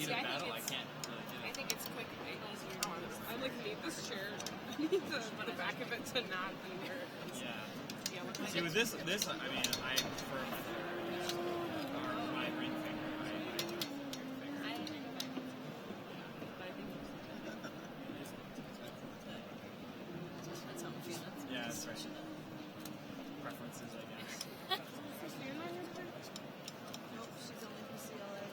heat of battle, I can't really do it. I think it's quick and easier. I need this chair. I need the back of it to not be where it's. Yeah. See, with this, I mean, I prefer my finger, or my ring finger. Yeah, that's right. Preferences, I guess. Nope, she's only PCLA.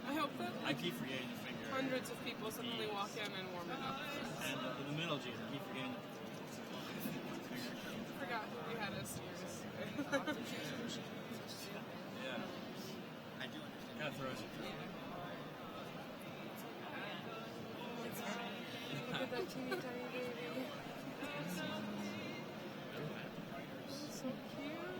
I hope that I keep forgetting the finger. hundreds of people suddenly walk in and warm it up. And the middle G's, I keep forgetting. I forgot who we had as seniors. Yeah. I do understand. Kind of throws you through. Look at that teeny tiny baby. So cute.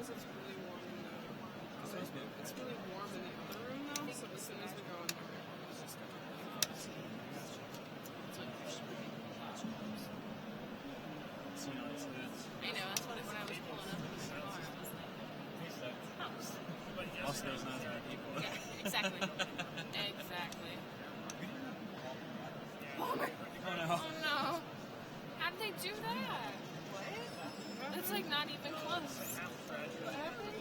because it's really warm in the. It's really warm in the other room though. So as soon as we go in there, it's just gonna. I know, that's what when I was pulling up in the car, I was like, oh. Also, there's not that people. Yeah, exactly. Exactly. Bummer. Oh no. Oh no. How did they do that? What? That's like not even close. What happened?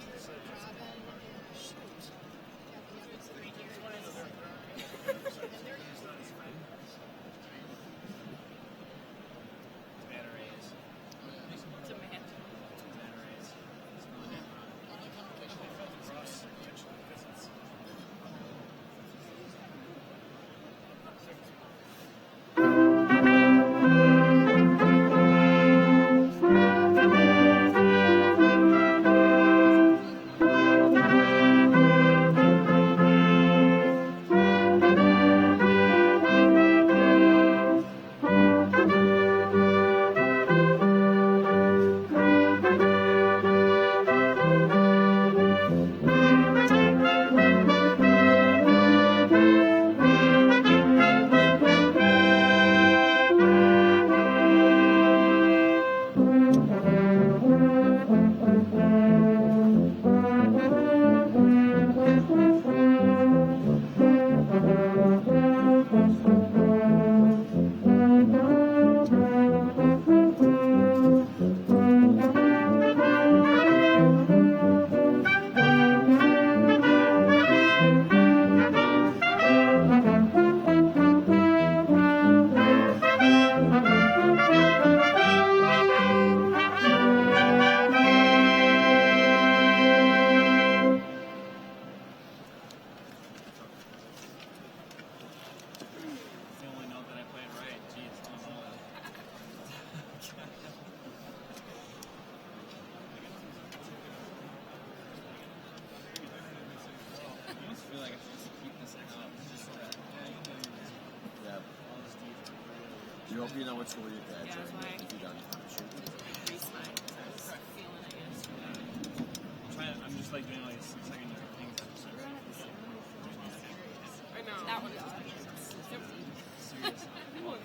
You hope you know what school you're at. Yeah, that's why. If you done Increase my feeling, I guess. I'm just like doing like 6 second different things. I know. That one is Yep. Well,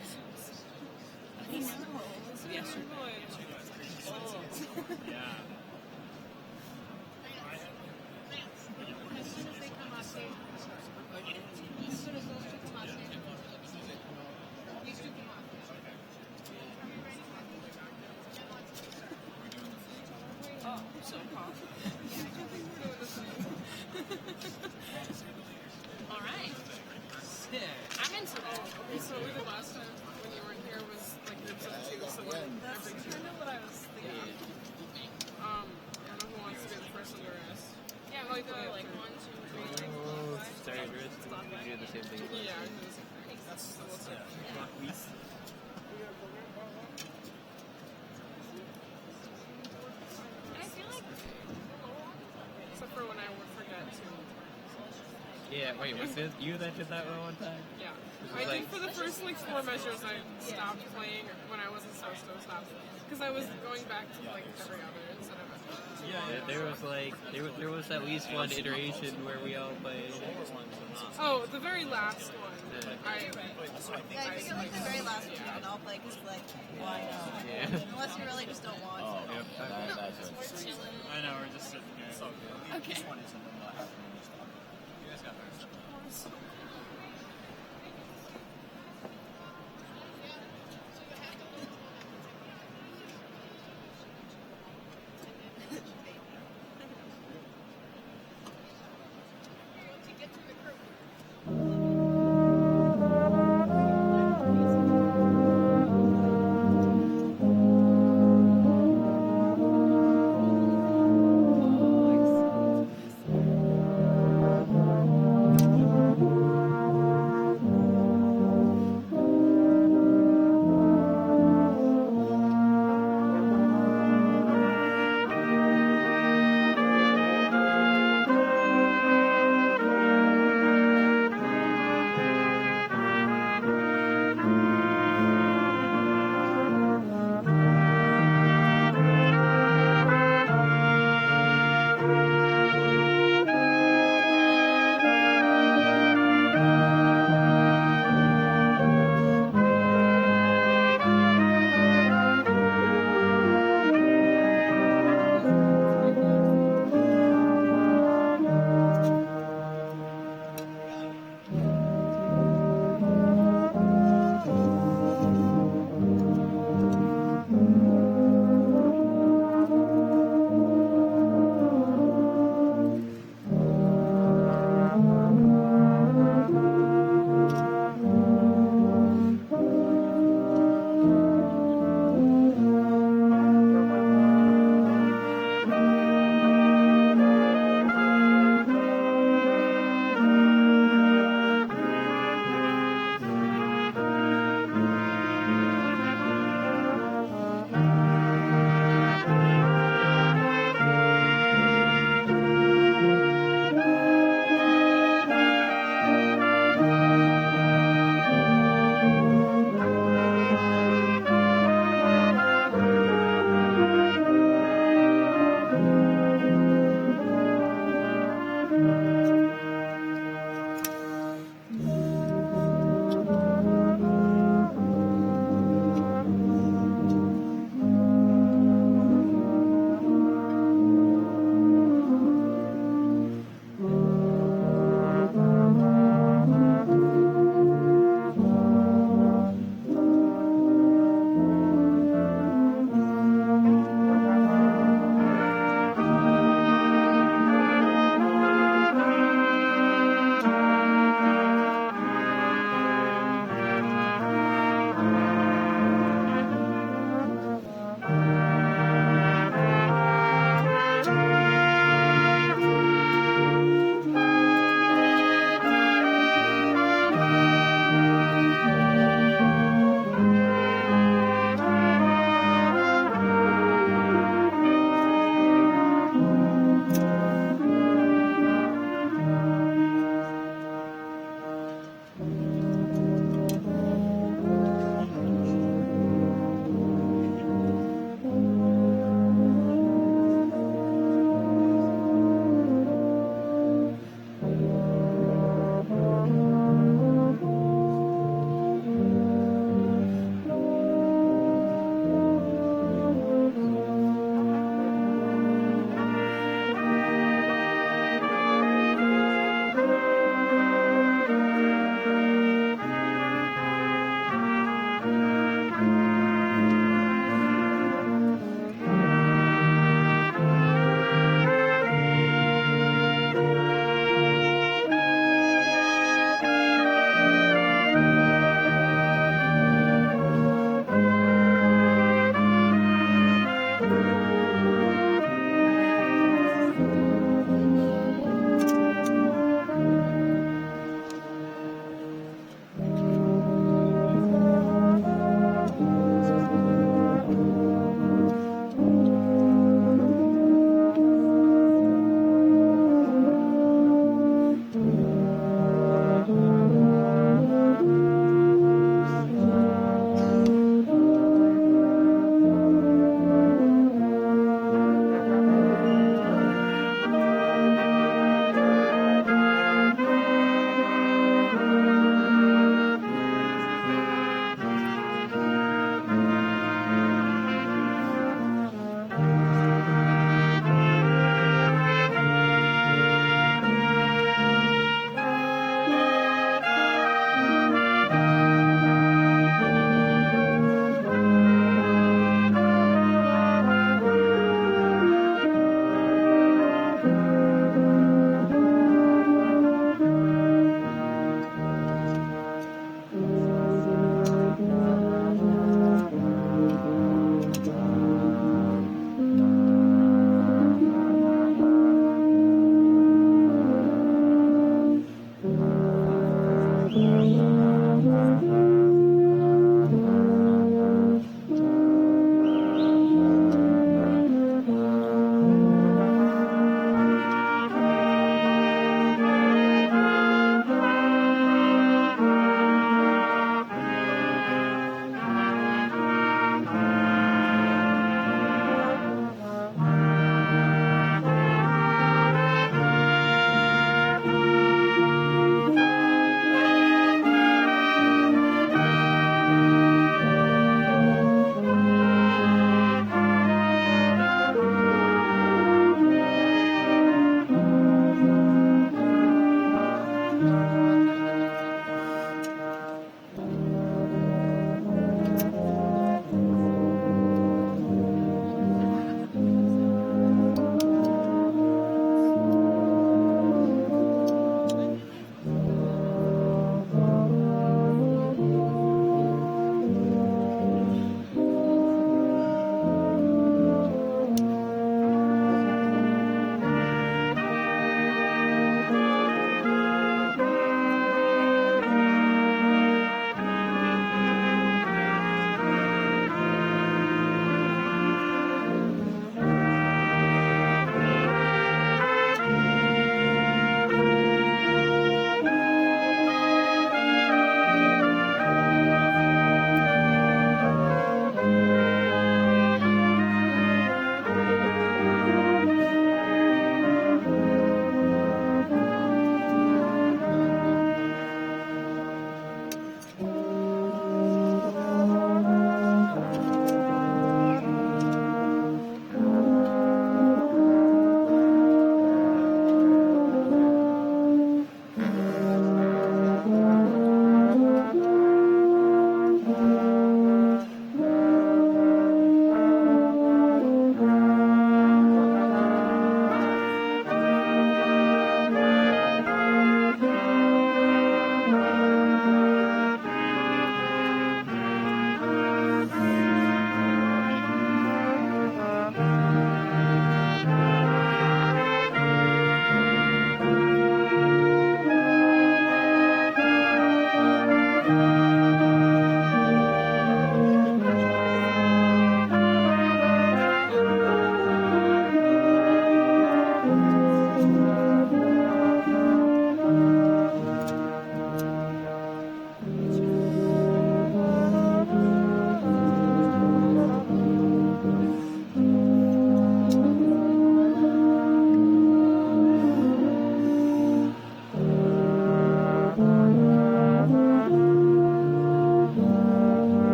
Yes, sir. Yeah. As soon as they come off stage, as soon as those two come off stage, these two come off. Oh, so cool. All right. I'm into that. Okay, so we did last time when you weren't here was like groups of two, so like every two. kind of what I was thinking. I don't know who wants to be the first one to rest. Yeah, we go like 1, 2, 3, like clockwise. Sorry, Chris. We do the same thing. Yeah, I do the same thing. So we'll see. And I feel like Except for when I would forget to. Yeah, wait, was it you that did that one time? Yeah. This I is think for the first like 4 measures I stopped playing when I wasn't supposed to stop. Because I was going back to like every other instead of There was like, there was at least one iteration where we all played. Oh, the very last one. Yeah. I Yeah, I think like the very last one you can all play because like, why not? Yeah. Unless you really just don't want Oh, to. yep. That's we're it. chilling. I know, we're just sitting here. It's all good. Okay. You guys got theirs.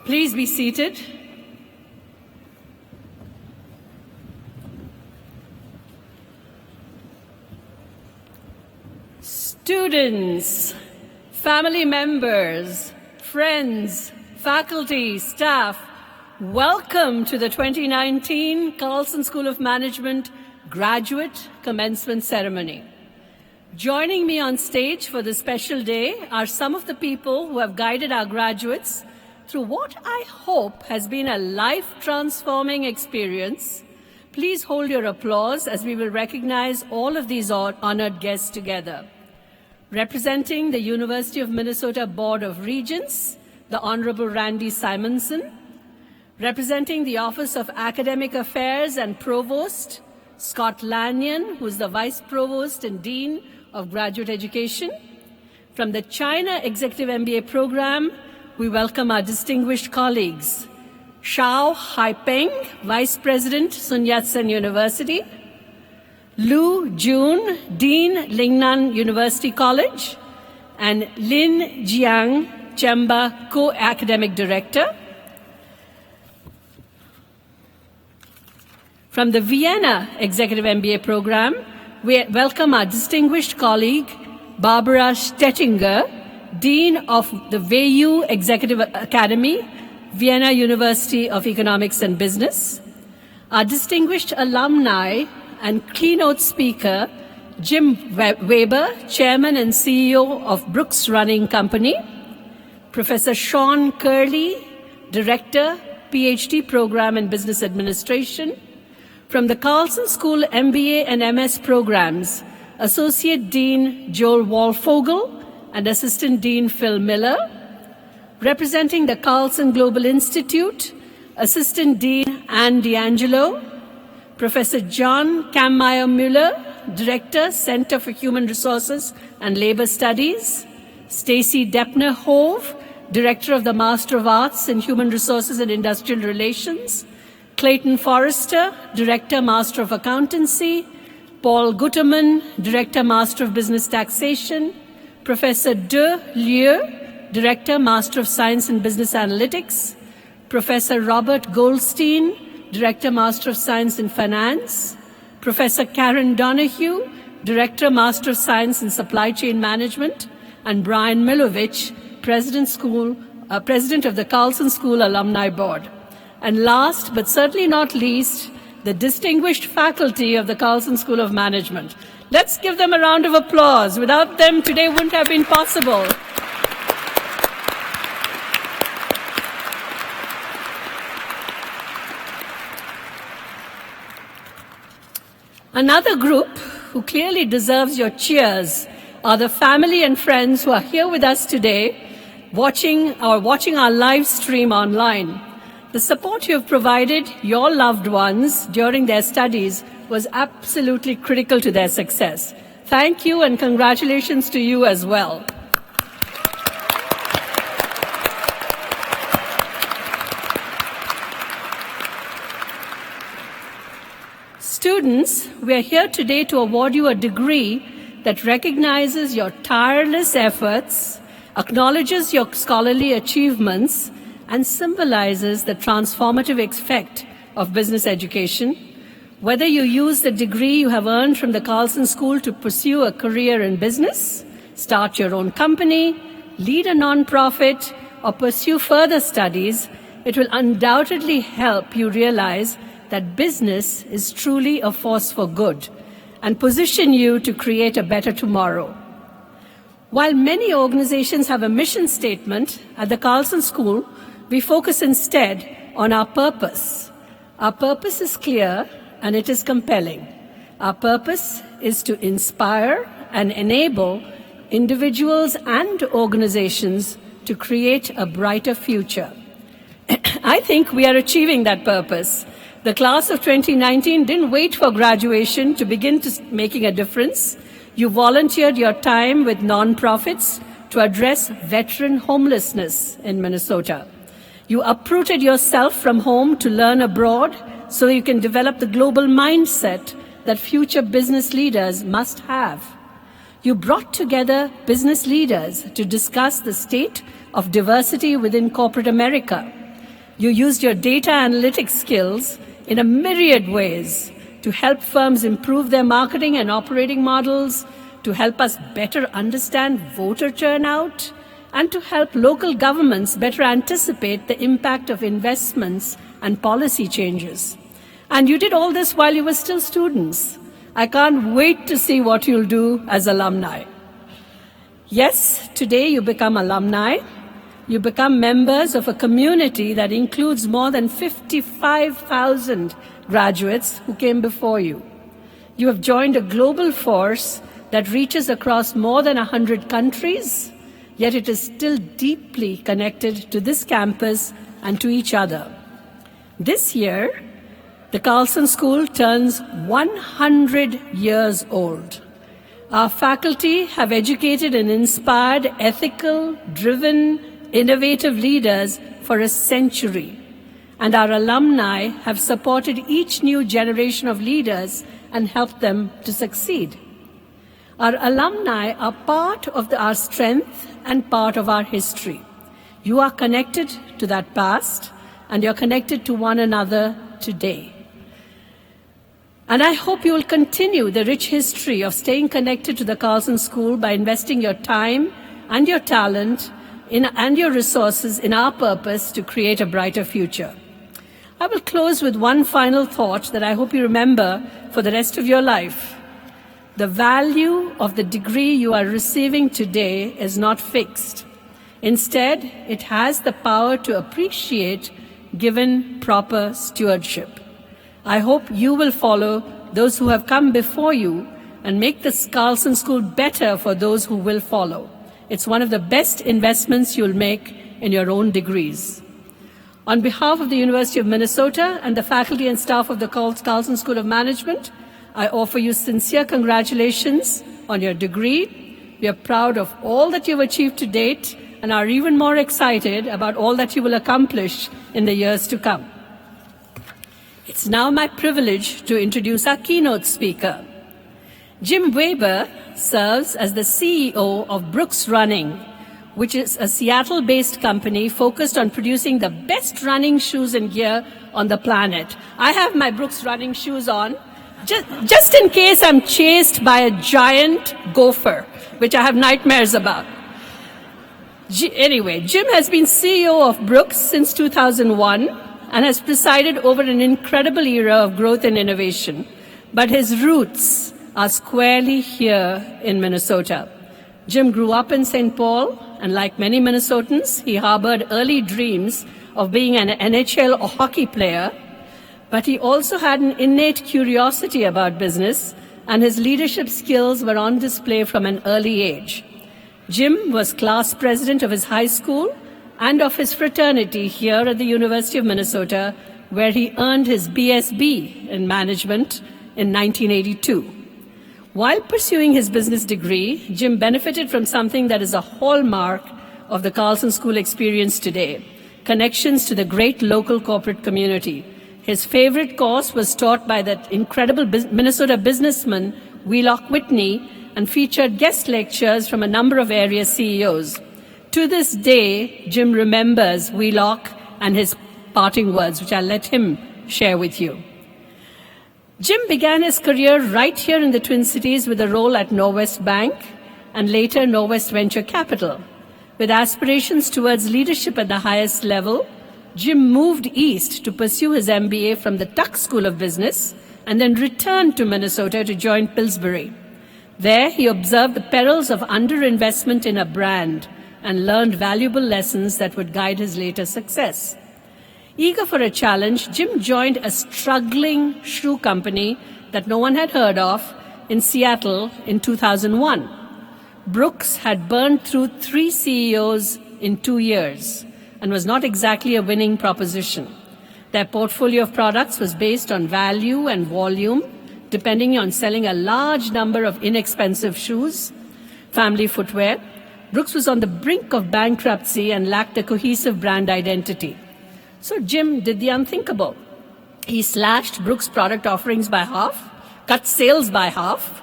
Please be seated. Students, family members, friends, faculty, staff, welcome to the 2019 Carlson School of Management Graduate Commencement Ceremony. Joining me on stage for this special day are some of the people who have guided our graduates through what I hope has been a life-transforming experience. Please hold your applause as we will recognize all of these honored guests together. Representing the University of Minnesota Board of Regents, the Honorable Randy Simonson. Representing the Office of Academic Affairs and Provost, Scott Lanyon, who is the Vice Provost and Dean of Graduate Education. From the China Executive MBA program, we welcome our distinguished colleagues, Shao Haipeng, Vice President, Sun Yat-sen University, Lu Jun, Dean, Lingnan University College, and Lin Jiang, Chemba, Co-Academic Director. From the Vienna Executive MBA program, we welcome our distinguished colleague, Barbara Stettinger, Dean of the WEU Executive Academy, Vienna University of Economics and Business. Our distinguished alumni and keynote speaker, Jim Weber, Chairman and CEO of Brooks Running Company. Professor Sean Curley, Director, PhD Program in Business Administration. From the Carlson School MBA and MS programs, Associate Dean Joel Walfogel and Assistant Dean Phil Miller. Representing the Carlson Global Institute, Assistant Dean Anne D'Angelo. Professor John Kammeier-Müller, Director, Center for Human Resources and Labor Studies. Stacy Deppner-Hove, Director of the Master of Arts in Human Resources and Industrial Relations. Clayton Forrester, Director, Master of Accountancy. Paul Guterman, Director, Master of Business Taxation. Professor De Lieu, Director, Master of Science in Business Analytics. Professor Robert Goldstein, Director, Master of Science in Finance. Professor Karen Donahue, Director, Master of Science in Supply Chain Management. And Brian Milovich, President of the Carlson School Alumni Board. And last, but certainly not least, the distinguished faculty of the Carlson School of Management. Let's give them a round of applause. Without them, today wouldn't have been possible. Another group who clearly deserves your cheers are the family and friends who are here with us today, watching our live stream online. The support you have provided your loved ones during their studies was absolutely critical to their success. Thank you and congratulations to you as well. Students, we are here today to award you a degree that recognizes your tireless efforts, acknowledges your scholarly achievements, and symbolizes the transformative effect of business education. Whether you use the degree you have earned from the Carlson School to pursue a career in business, start your own company, lead a nonprofit, or pursue further studies, it will undoubtedly help you realize that business is truly a force for good and position you to create a better tomorrow. While many organizations have a mission statement, at the Carlson School, we focus instead on our purpose. Our purpose is clear and it is compelling. Our purpose is to inspire and enable individuals and organizations to create a brighter future. I think we are achieving that purpose. The class of 2019 didn't wait for graduation to begin making a difference. You volunteered your time with nonprofits to address veteran homelessness in Minnesota. You uprooted yourself from home to learn abroad so you can develop the global mindset that future business leaders must have. You brought together business leaders to discuss the state of diversity within corporate America. You used your data analytics skills in a myriad ways to help firms improve their marketing and operating models, to help us better understand voter turnout, and to help local governments better anticipate the impact of investments and policy changes. And you did all this while you were still students. I can't wait to see what you'll do as alumni. Yes, today you become alumni. You become members of a community that includes more than 55,000 graduates who came before you. You have joined a global force that reaches across more than 100 countries, yet it is still deeply connected to this campus and to each other. This year, the Carlson School turns 100 years old. Our faculty have educated and inspired ethical, driven, innovative leaders for a century, and our alumni have supported each new generation of leaders and helped them to succeed. Our alumni are part of our strength and part of our history. You are connected to that past, and you're connected to one another today. And I hope you will continue the rich history of staying connected to the Carlson School by investing your time and your talent and your resources in our purpose to create a brighter future. I will close with one final thought that I hope you remember for the rest of your life. The value of the degree you are receiving today is not fixed. Instead, it has the power to appreciate given proper stewardship. I hope you will follow those who have come before you and make this Carlson School better for those who will follow. It's one of the best investments you'll make in your own degrees. On behalf of the University of Minnesota and the faculty and staff of the Carlson School of Management, I offer you sincere congratulations on your degree. We are proud of all that you've achieved to date and are even more excited about all that you will accomplish in the years to come. It's now my privilege to introduce our keynote speaker. Jim Weber serves as the CEO of Brooks Running, which is a Seattle-based company focused on producing the best running shoes and gear on the planet. I have my Brooks running shoes on, just in case I'm chased by a giant gopher, which I have nightmares about. Anyway, Jim has been CEO of Brooks since 2001 and has presided over an incredible era of growth and innovation. But his roots are squarely here in Minnesota. Jim grew up in St. Paul, and like many Minnesotans, he harbored early dreams of being an NHL or hockey player, but he also had an innate curiosity about business, and his leadership skills were on display from an early age. Jim was class president of his high school and of his fraternity here at the University of Minnesota, where he earned his BSB in management in 1982. While pursuing his business degree, Jim benefited from something that is a hallmark of the Carlson School experience today: connections to the great local corporate community. His favorite course was taught by that incredible Minnesota businessman, Wheelock Whitney, and featured guest lectures from a number of area CEOs. To this day, Jim remembers Wheelock and his parting words, which I'll let him share with you. Jim began his career right here in the Twin Cities with a role at Norwest Bank and later Norwest Venture Capital. With aspirations towards leadership at the highest level, Jim moved east to pursue his MBA from the Tuck School of Business and then returned to Minnesota to join Pillsbury. There, he observed the perils of underinvestment in a brand and learned valuable lessons that would guide his later success. Eager for a challenge, Jim joined a struggling shoe company that no one had heard of in Seattle in 2001. Brooks had burned through 3 CEOs in 2 years and was not exactly a winning proposition. Their portfolio of products was based on value and volume, depending on selling a large number of inexpensive shoes, family footwear. Brooks was on the brink of bankruptcy and lacked a cohesive brand identity. So Jim did the unthinkable. He slashed Brooks' product offerings by half, cut sales by half.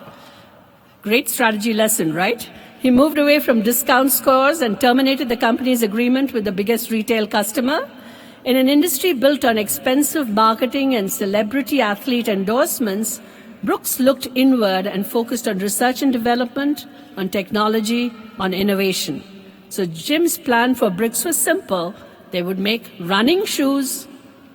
Great strategy lesson, right? He moved away from discount scores and terminated the company's agreement with the biggest retail customer. In an industry built on expensive marketing and celebrity athlete endorsements, Brooks looked inward and focused on research and development, on technology, on innovation. So Jim's plan for Brooks was simple. They would make running shoes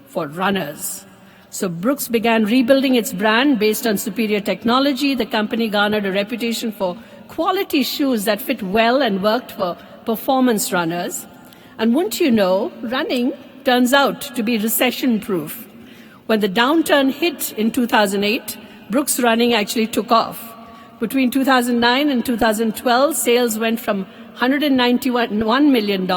for runners. So Brooks began rebuilding its brand based on superior technology. The company garnered a reputation for quality shoes that fit well and worked for performance runners. And wouldn't you know, running turns out to be recession-proof. When the downturn hit in 2008, Brooks Running actually took off. Between 2009 and 2012, sales went from $191 million to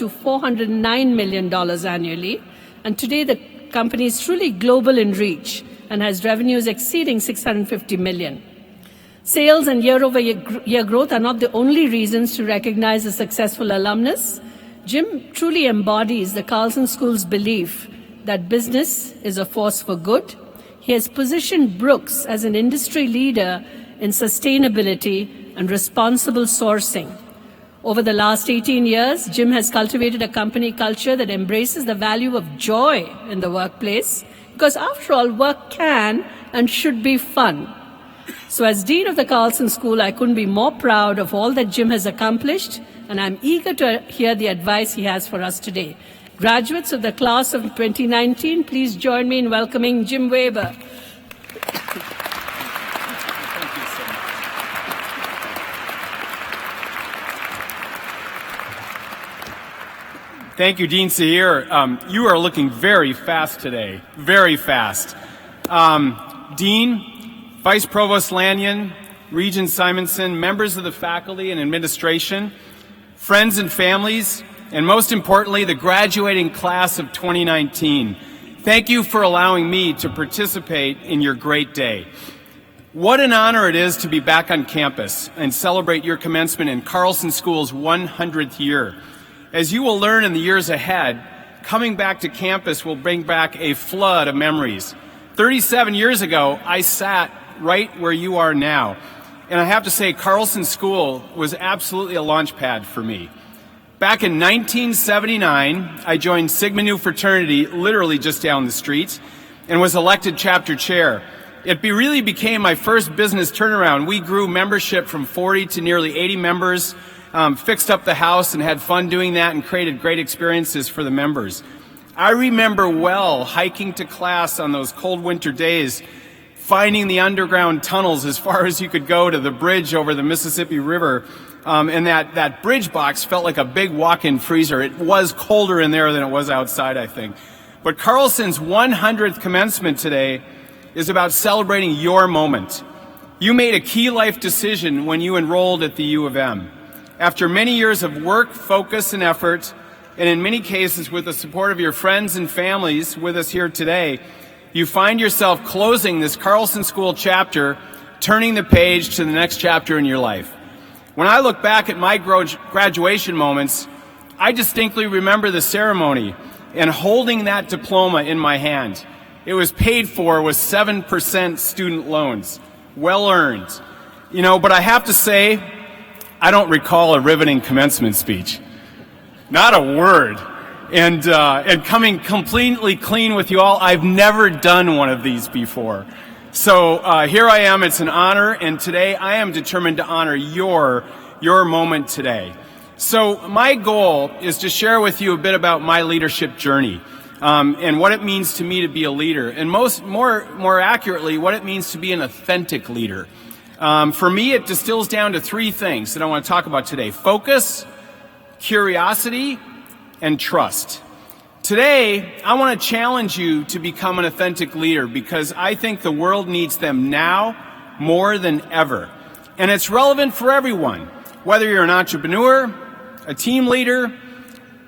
$409 million annually. And today, the company is truly global in reach and has revenues exceeding $650 million. Sales and year-over-year growth are not the only reasons to recognize a successful alumnus. Jim truly embodies the Carlson School's belief that business is a force for good. He has positioned Brooks as an industry leader in sustainability and responsible sourcing. Over the last 18 years, Jim has cultivated a company culture that embraces the value of joy in the workplace, because after all, work can and should be fun. So as Dean of the Carlson School, I couldn't be more proud of all that Jim has accomplished and I'm eager to hear the advice he has for us today. Graduates of the class of 2019, please join me in welcoming Jim Weber. Thank you, Dean Seir. You are looking very fast today, very fast. Dean, Vice Provost Lanyon, Regent Simonson, members of the faculty and administration, friends and families, and most importantly, the graduating class of 2019. Thank you for allowing me to participate in your great day. What an honor it is to be back on campus and celebrate your commencement in Carlson School's 100th year. As you will learn in the years ahead, coming back to campus will bring back a flood of memories. 37 years ago, I sat right where you are now. And I have to say, Carlson School was absolutely a launch pad for me. Back in 1979, I joined Sigma Nu fraternity, literally just down the street, and was elected chapter chair. It really became my first business turnaround. We grew membership from 40 to nearly 80 members, fixed up the house and had fun doing that and created great experiences for the members. I remember well hiking to class on those cold winter days, finding the underground tunnels as far as you could go to the bridge over the Mississippi River. And that bridge box felt like a big walk-in freezer. It was colder in there than it was outside, I think. But Carlson's 100th commencement today is about celebrating your moment. You made a key life decision when you enrolled at the U of M. After many years of work, focus, and effort, and in many cases with the support of your friends and families with us here today, you find yourself closing this Carlson School chapter, turning the page to the next chapter in your life. When I look back at my graduation moments, I distinctly remember the ceremony and holding that diploma in my hand. It was paid for with 7% student loans. Well earned. But I have to say, I don't recall a riveting commencement speech. Not a word. And coming completely clean with you all, I've never done one of these before. So here I am. It's an honor, and today I am determined to honor your moment today. So my goal is to share with you a bit about my leadership journey and what it means to me to be a leader, and more accurately, what it means to be an authentic leader. For me, it distills down to three things that I want to talk about today: focus, curiosity, and trust. Today, I want to challenge you to become an authentic leader because I think the world needs them now more than ever. And it's relevant for everyone, whether you're an entrepreneur, a team leader,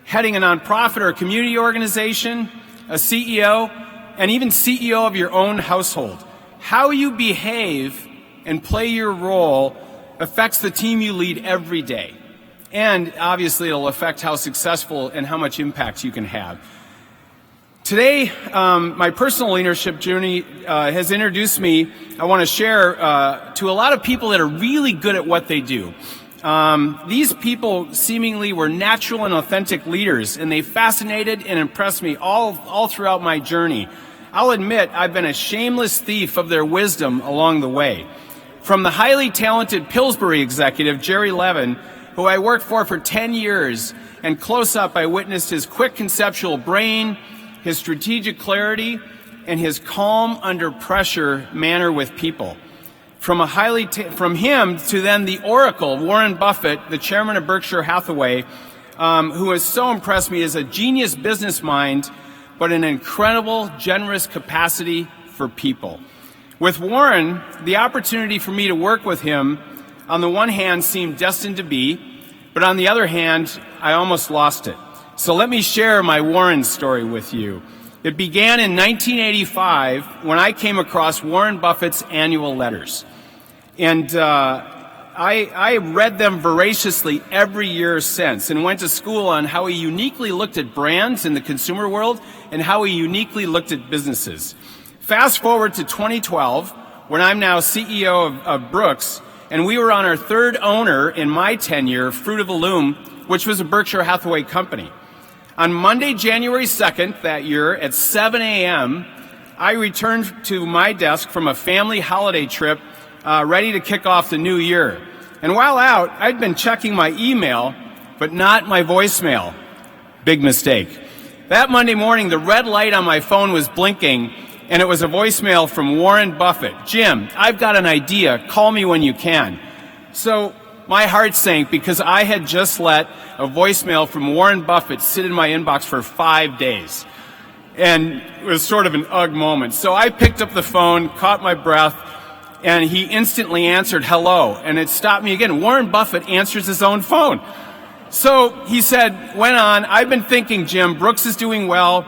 heading a nonprofit or a community organization, a CEO, and even CEO of your own household. How you behave and play your role affects the team you lead every day. And obviously it'll affect how successful and how much impact you can have. Today, my personal leadership journey has introduced me, I want to share, to a lot of people that are really good at what they do. These people seemingly were natural and authentic leaders, and they fascinated and impressed me all throughout my journey. I'll admit I've been a shameless thief of their wisdom along the way. From the highly talented Pillsbury executive, Jerry Levin, who I worked for 10 years, and close up I witnessed his quick conceptual brain, his strategic clarity, and his calm under pressure manner with people. From him to then the Oracle, Warren Buffett, the chairman of Berkshire Hathaway, who has so impressed me as a genius business mind, but an incredible, generous capacity for people. With Warren, the opportunity for me to work with him, on the one hand, seemed destined to be, but on the other hand, I almost lost it. So let me share my Warren story with you. It began in 1985 when I came across Warren Buffett's annual letters. And I read them voraciously every year since and went to school on how he uniquely looked at brands in the consumer world and how he uniquely looked at businesses. Fast forward to 2012, when I'm now CEO of Brooks, and we were on our third owner in my tenure, Fruit of the Loom, which was a Berkshire Hathaway company. On Monday, January 2nd that year at 7 a.m., I returned to my desk from a family holiday trip ready to kick off the new year. And while out, I'd been checking my email but not my voicemail. Big mistake. That Monday morning, the red light on my phone was blinking, and it was a voicemail from Warren Buffett. Jim, I've got an idea. Call me when you can. So my heart sank because I had just let a voicemail from Warren Buffett sit in my inbox for 5 days. And it was sort of an ugh moment. So I picked up the phone, caught my breath, and he instantly answered hello. And it stopped me again. Warren Buffett answers his own phone. So he went on, I've been thinking, Jim, Brooks is doing well.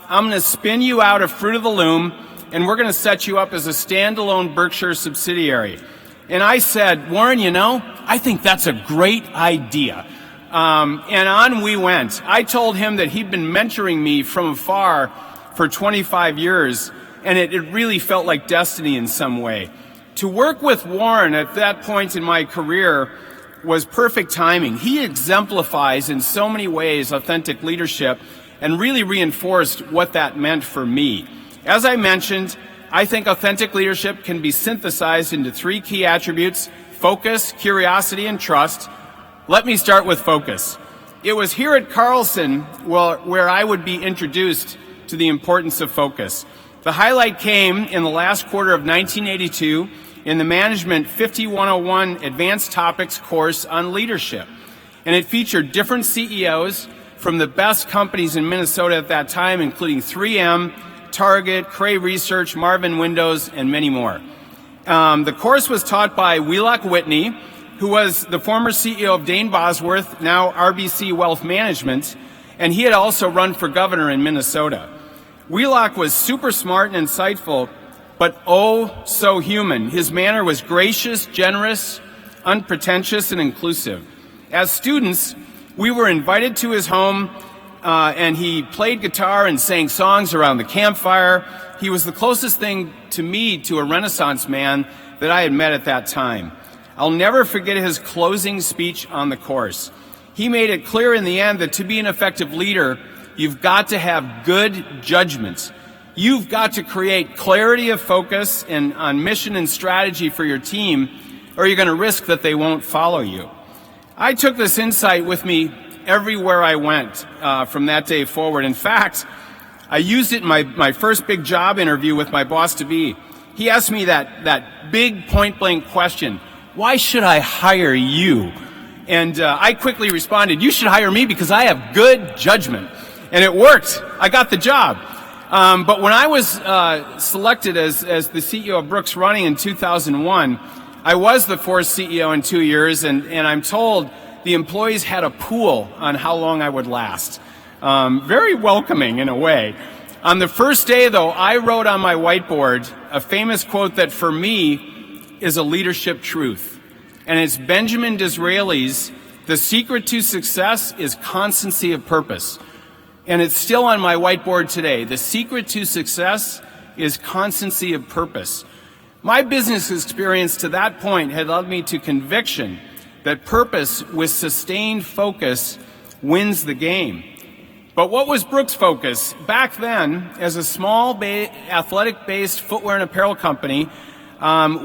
I'm going to spin you out of Fruit of the Loom, and we're going to set you up as a standalone Berkshire subsidiary. And I said, Warren, I think that's a great idea. And on we went. I told him that he'd been mentoring me from afar for 25 years, and it really felt like destiny in some way. To work with Warren at that point in my career was perfect timing. He exemplifies in so many ways authentic leadership and really reinforced what that meant for me. As I mentioned, I think authentic leadership can be synthesized into 3 key attributes: focus, curiosity, and trust. Let me start with focus. It was here at Carlson where I would be introduced to the importance of focus. The highlight came in the last quarter of 1982 in the Management 5101 Advanced Topics course on leadership. And it featured different CEOs from the best companies in Minnesota at that time, including 3M, Target, Cray Research, Marvin Windows, and many more. The course was taught by Wheelock Whitney, who was the former CEO of Dane Bosworth, now RBC Wealth Management, and he had also run for governor in Minnesota. Wheelock was super smart and insightful, but oh so human. His manner was gracious, generous, unpretentious, and inclusive. As students, we were invited to his home, and he played guitar and sang songs around the campfire. He was the closest thing to me to a Renaissance man that I had met at that time. I'll never forget his closing speech on the course. He made it clear in the end that to be an effective leader, you've got to have good judgment. You've got to create clarity of focus and on mission and strategy for your team, or you're going to risk that they won't follow you. I took this insight with me everywhere I went from that day forward. In fact, I used it in my first big job interview with my boss-to-be. He asked me that big point-blank question: why should I hire you? And I quickly responded, you should hire me because I have good judgment. And it worked. I got the job. But when I was selected as the CEO of Brooks Running in 2001, I was the 4th CEO in 2 years, and I'm told the employees had a pool on how long I would last. Very welcoming in a way. On the first day, though, I wrote on my whiteboard a famous quote that for me is a leadership truth. And it's Benjamin Disraeli's, "The secret to success is constancy of purpose." And it's still on my whiteboard today. The secret to success is constancy of purpose. My business experience to that point had led me to conviction that purpose with sustained focus wins the game. But what was Brooks' focus? Back then, as a small athletic-based footwear and apparel company,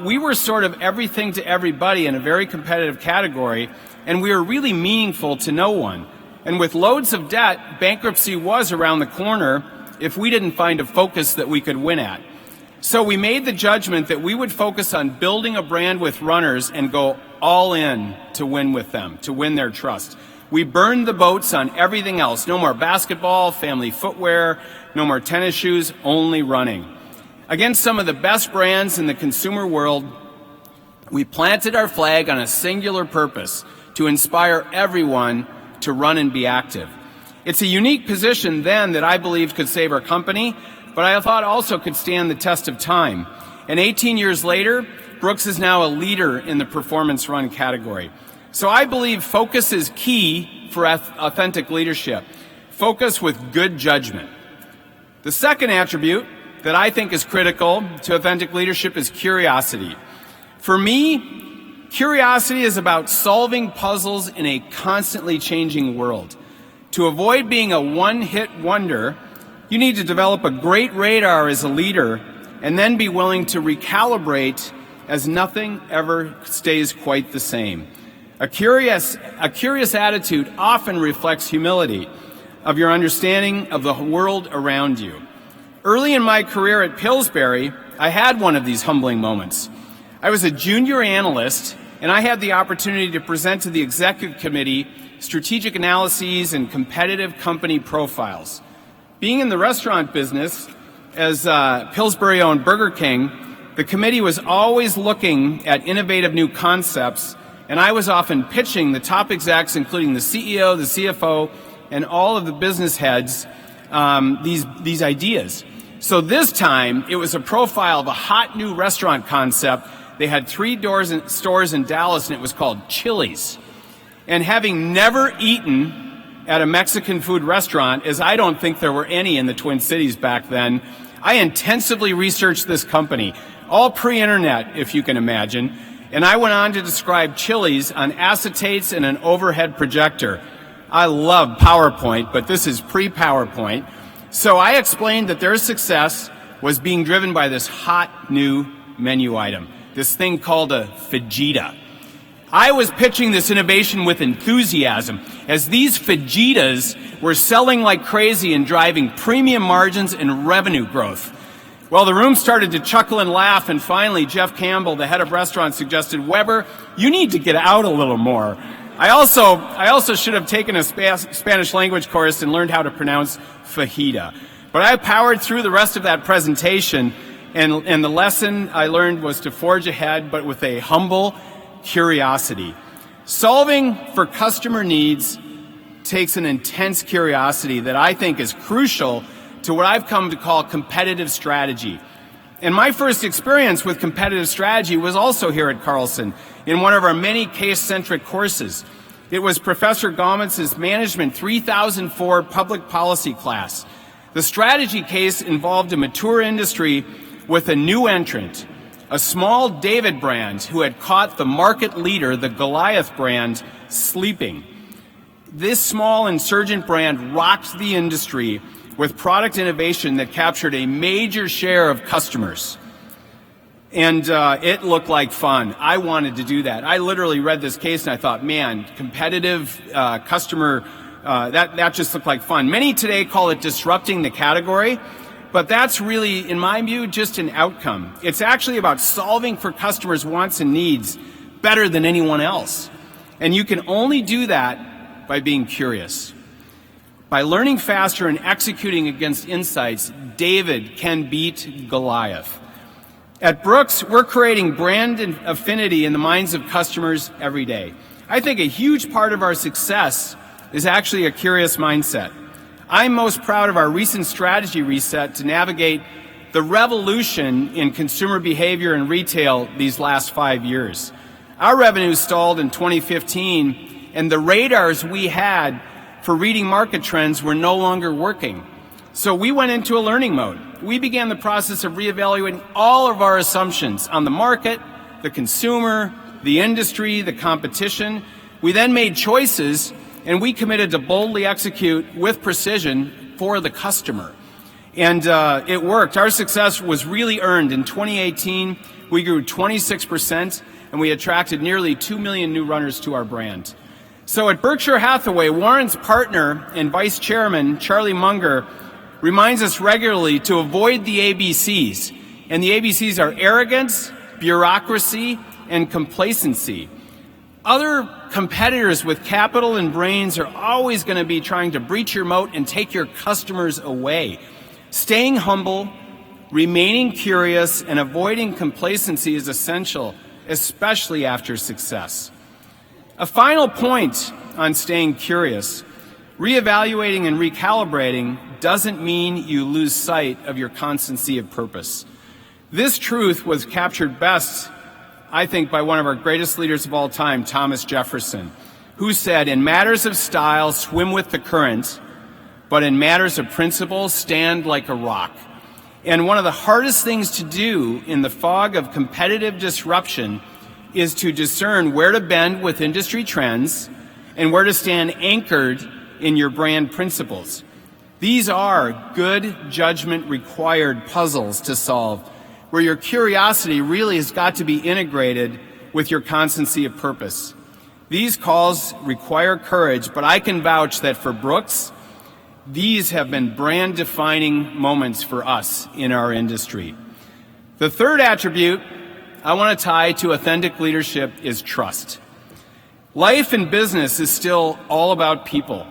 we were sort of everything to everybody in a very competitive category, and we were really meaningful to no one. And with loads of debt, bankruptcy was around the corner if we didn't find a focus that we could win at. So we made the judgment that we would focus on building a brand with runners and go all in to win with them, to win their trust. We burned the boats on everything else. No more basketball, family footwear, no more tennis shoes, only running. Against some of the best brands in the consumer world, we planted our flag on a singular purpose: to inspire everyone to run and be active. It's a unique position then that I believe could save our company, but I thought also could stand the test of time. And 18 years later, Brooks is now a leader in the performance run category. So I believe focus is key for authentic leadership. Focus with good judgment. The second attribute that I think is critical to authentic leadership is curiosity. For me, curiosity is about solving puzzles in a constantly changing world. To avoid being a one-hit wonder, you need to develop a great radar as a leader and then be willing to recalibrate as nothing ever stays quite the same. A curious attitude often reflects humility of your understanding of the world around you. Early in my career at Pillsbury, I had one of these humbling moments. I was a junior analyst, and I had the opportunity to present to the executive committee strategic analyses and competitive company profiles. Being in the restaurant business, as Pillsbury owned Burger King, the committee was always looking at innovative new concepts, and I was often pitching the top execs, including the CEO, the CFO, and all of the business heads, these ideas. So this time, it was a profile of a hot new restaurant concept. They had 3 stores in Dallas, and it was called Chili's. And having never eaten at a Mexican food restaurant, as I don't think there were any in the Twin Cities back then, I intensively researched this company, all pre-internet, if you can imagine, and I went on to describe Chili's on acetates and an overhead projector. I love PowerPoint, but this is pre-PowerPoint. So I explained that their success was being driven by this hot new menu item, this thing called a fajita. I was pitching this innovation with enthusiasm, as these fajitas were selling like crazy and driving premium margins and revenue growth. Well, the room started to chuckle and laugh, and finally Jeff Campbell, the head of restaurants, suggested, "Weber, you need to get out a little more." I also should have taken a Spanish language course and learned how to pronounce fajita. But I powered through the rest of that presentation, and the lesson I learned was to forge ahead, but with a humble curiosity. Solving for customer needs takes an intense curiosity that I think is crucial to what I've come to call competitive strategy. And my first experience with competitive strategy was also here at Carlson in one of our many case-centric courses. It was Professor Gommitz's Management 3004 Public Policy class. The strategy case involved a mature industry with a new entrant, a small David brand who had caught the market leader, the Goliath brand, sleeping. This small insurgent brand rocked the industry with product innovation that captured a major share of customers. And it looked like fun. I wanted to do that. I literally read this case and I thought, man, competitive customer, that just looked like fun. Many today call it disrupting the category, but that's really, in my view, just an outcome. It's actually about solving for customers' wants and needs better than anyone else. And you can only do that by being curious. By learning faster and executing against insights, David can beat Goliath. At Brooks, we're creating brand affinity in the minds of customers every day. I think a huge part of our success is actually a curious mindset. I'm most proud of our recent strategy reset to navigate the revolution in consumer behavior and retail these last 5 years. Our revenue stalled in 2015, and the radars we had for reading market trends were no longer working. So we went into a learning mode. We began the process of reevaluating all of our assumptions on the market, the consumer, the industry, the competition. We then made choices, and we committed to boldly execute with precision for the customer. And it worked. Our success was really earned. In 2018, we grew 26%, and we attracted nearly 2 million new runners to our brand. So at Berkshire Hathaway, Warren's partner and vice chairman, Charlie Munger, reminds us regularly to avoid the ABCs. And the ABCs are arrogance, bureaucracy, and complacency. Other competitors with capital and brains are always going to be trying to breach your moat and take your customers away. Staying humble, remaining curious, and avoiding complacency is essential, especially after success. A final point on staying curious. Reevaluating and recalibrating doesn't mean you lose sight of your constancy of purpose. This truth was captured best, I think, by one of our greatest leaders of all time, Thomas Jefferson, who said, "In matters of style, swim with the current, but in matters of principle, stand like a rock." And one of the hardest things to do in the fog of competitive disruption is to discern where to bend with industry trends and where to stand anchored in your brand principles. These are good judgment required puzzles to solve, where your curiosity really has got to be integrated with your constancy of purpose. These calls require courage, but I can vouch that for Brooks, these have been brand-defining moments for us in our industry. The third attribute I want to tie to authentic leadership is trust. Life in business is still all about people.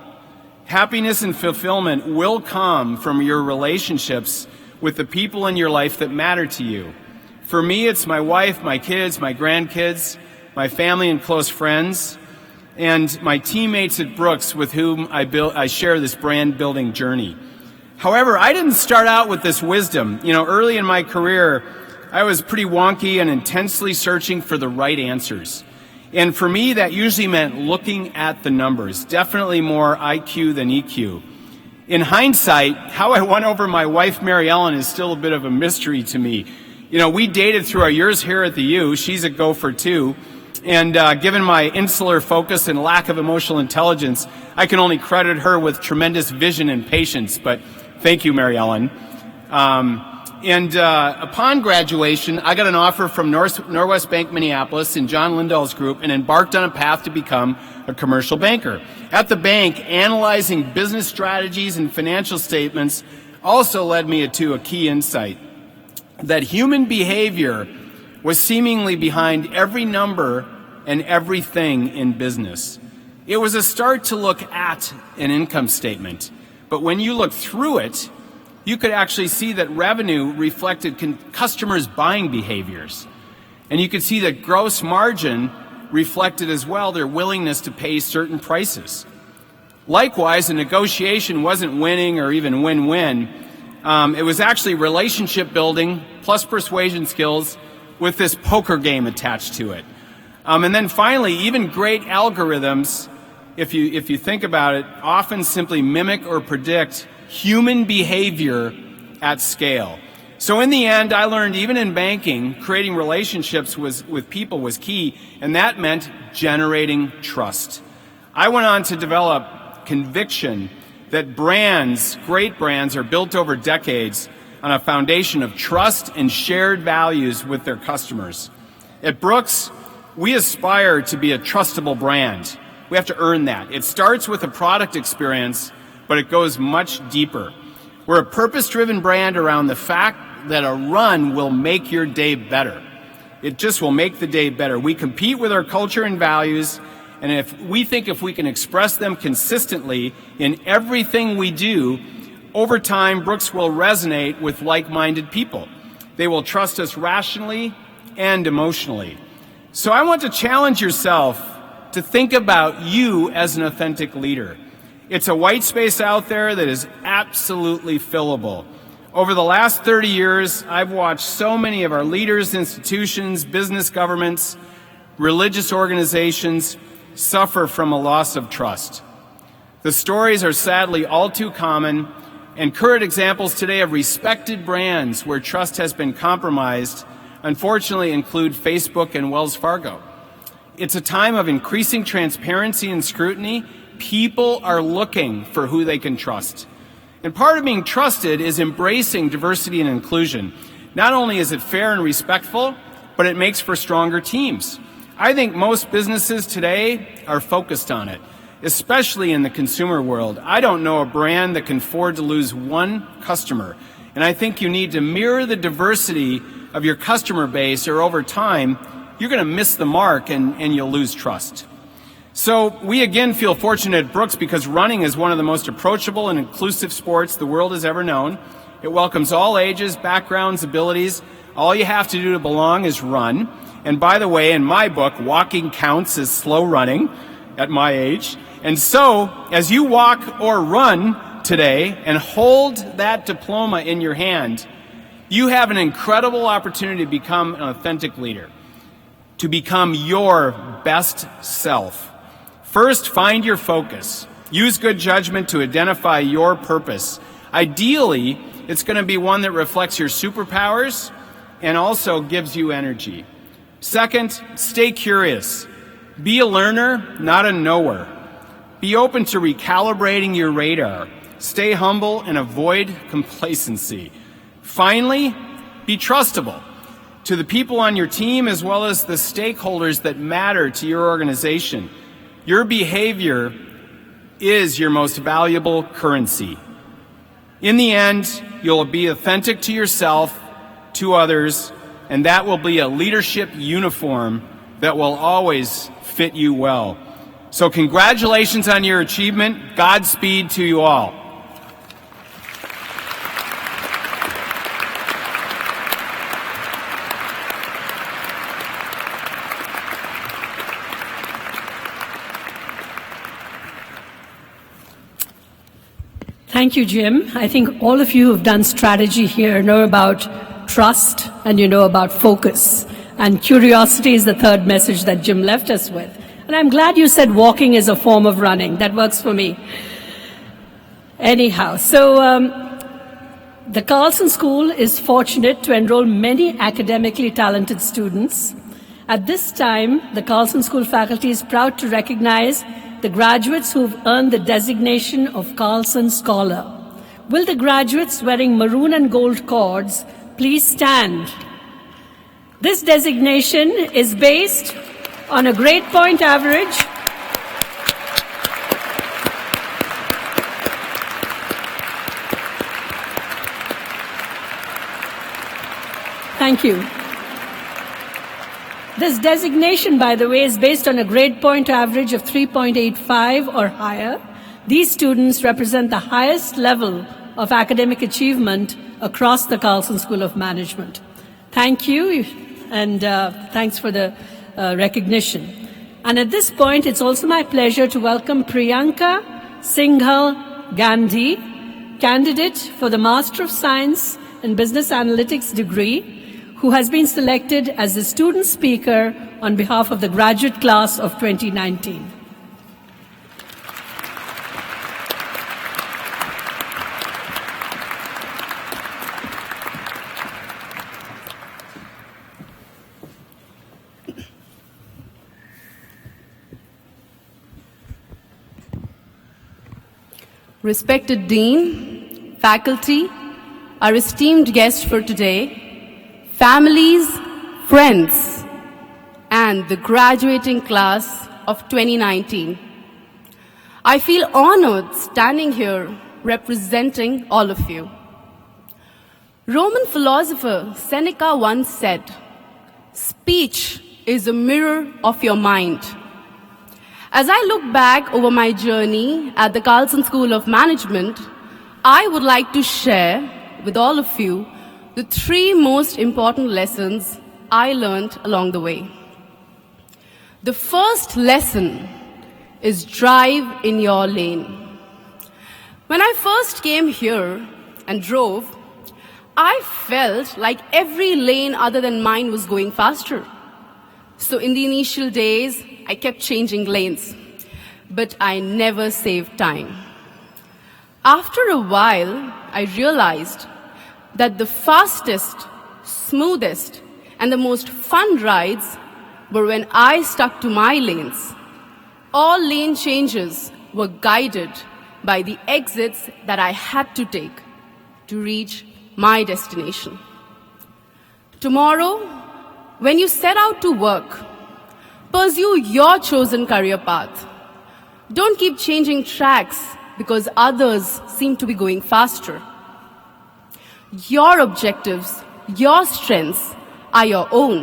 Happiness and fulfillment will come from your relationships with the people in your life that matter to you. For me, it's my wife, my kids, my grandkids, my family and close friends, and my teammates at Brooks with whom I share this brand building journey. However, I didn't start out with this wisdom. Early in my career, I was pretty wonky and intensely searching for the right answers. And for me, that usually meant looking at the numbers, definitely more IQ than EQ. In hindsight, how I won over my wife, Mary Ellen, is still a bit of a mystery to me. We dated through our years here at the U. She's a gopher too. And given my insular focus and lack of emotional intelligence, I can only credit her with tremendous vision and patience. But thank you, Mary Ellen. Upon graduation, I got an offer from Norwest Bank Minneapolis in John Lindahl's group and embarked on a path to become a commercial banker. At the bank, analyzing business strategies and financial statements also led me to a key insight, that human behavior was seemingly behind every number and everything in business. It was a start to look at an income statement, but when you look through it, you could actually see that revenue reflected customers' buying behaviors. And you could see that gross margin reflected as well their willingness to pay certain prices. Likewise, a negotiation wasn't winning or even win-win. It was actually relationship building plus persuasion skills with this poker game attached to it. And then finally, even great algorithms, if you think about it, often simply mimic or predict human behavior at scale. So in the end, I learned even in banking, creating relationships with people was key, and that meant generating trust. I went on to develop conviction that great brands, are built over decades on a foundation of trust and shared values with their customers. At Brooks, we aspire to be a trustable brand. We have to earn that. It starts with a product experience, but it goes much deeper. We're a purpose-driven brand around the fact that a run will make your day better. It just will make the day better. We compete with our culture and values, and if we can express them consistently in everything we do, over time, Brooks will resonate with like-minded people. They will trust us rationally and emotionally. So I want to challenge yourself to think about you as an authentic leader. It's a white space out there that is absolutely fillable. Over the last 30 years, I've watched so many of our leaders, institutions, business governments, religious organizations suffer from a loss of trust. The stories are sadly all too common, and current examples today of respected brands where trust has been compromised unfortunately include Facebook and Wells Fargo. It's a time of increasing transparency and scrutiny. People are looking for who they can trust. And part of being trusted is embracing diversity and inclusion. Not only is it fair and respectful, but it makes for stronger teams. I think most businesses today are focused on it, especially in the consumer world. I don't know a brand that can afford to lose one customer. And I think you need to mirror the diversity of your customer base, or over time, you're going to miss the mark and you'll lose trust. So we again feel fortunate at Brooks because running is one of the most approachable and inclusive sports the world has ever known. It welcomes all ages, backgrounds, abilities. All you have to do to belong is run. And by the way, in my book, walking counts as slow running at my age. And so, as you walk or run today and hold that diploma in your hand, you have an incredible opportunity to become an authentic leader, to become your best self. First, find your focus. Use good judgment to identify your purpose. Ideally, it's going to be one that reflects your superpowers and also gives you energy. Second, stay curious. Be a learner, not a knower. Be open to recalibrating your radar. Stay humble and avoid complacency. Finally, be trustable to the people on your team as well as the stakeholders that matter to your organization. Your behavior is your most valuable currency. In the end, you'll be authentic to yourself, to others, and that will be a leadership uniform that will always fit you well. So congratulations on your achievement. Godspeed to you all. Thank you, Jim. I think all of you who've done strategy here know about trust and you know about focus. And curiosity is the third message that Jim left us with. And I'm glad you said walking is a form of running. That works for me. Anyhow, so the Carlson School is fortunate to enroll many academically talented students. At this time, the Carlson School faculty is proud to recognize the graduates who've earned the designation of Carlson Scholar. Will the graduates wearing maroon and gold cords please stand? This designation is based on a grade point average Thank you. This designation, by the way, is based on a grade point average of 3.85 or higher. These students represent the highest level of academic achievement across the Carlson School of Management. Thank you, and thanks for the recognition. And at this point, it's also my pleasure to welcome Priyanka Singhal Gandhi, candidate for the Master of Science in Business Analytics degree, who has been selected as the student speaker on behalf of the graduate class of 2019. Respected Dean, faculty, our esteemed guest for today, families, friends, and the graduating class of 2019. I feel honored standing here representing all of you. Roman philosopher Seneca once said, "Speech is a mirror of your mind." As I look back over my journey at the Carlson School of Management, I would like to share with all of you the three most important lessons I learned along the way. The first lesson is drive in your lane. When I first came here and drove, I felt like every lane other than mine was going faster. So in the initial days, I kept changing lanes, but I never saved time. After a while, I realized that the fastest, smoothest, and the most fun rides were when I stuck to my lanes. All lane changes were guided by the exits that I had to take to reach my destination. Tomorrow, when you set out to work, pursue your chosen career path. Don't keep changing tracks because others seem to be going faster. Your objectives, your strengths are your own.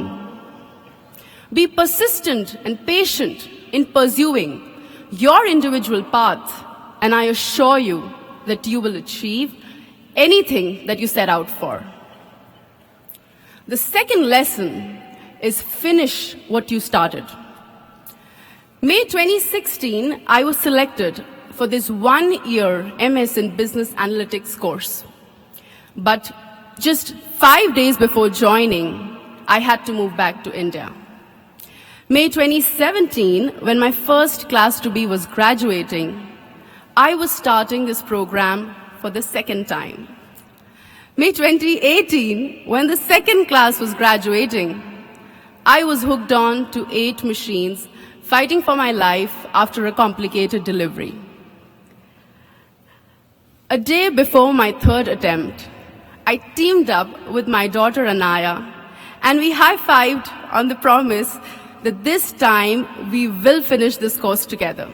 Be persistent and patient in pursuing your individual path, and I assure you that you will achieve anything that you set out for. The second lesson is finish what you started. May 2016, I was selected for this one-year MS in Business Analytics course. But just 5 days before joining, I had to move back to India. May 2017, when my first class to be was graduating, I was starting this program for the second time. May 2018, when the second class was graduating, I was hooked on to 8 machines, fighting for my life after a complicated delivery. A day before my third attempt, I teamed up with my daughter Anaya, and we high-fived on the promise that this time we will finish this course together.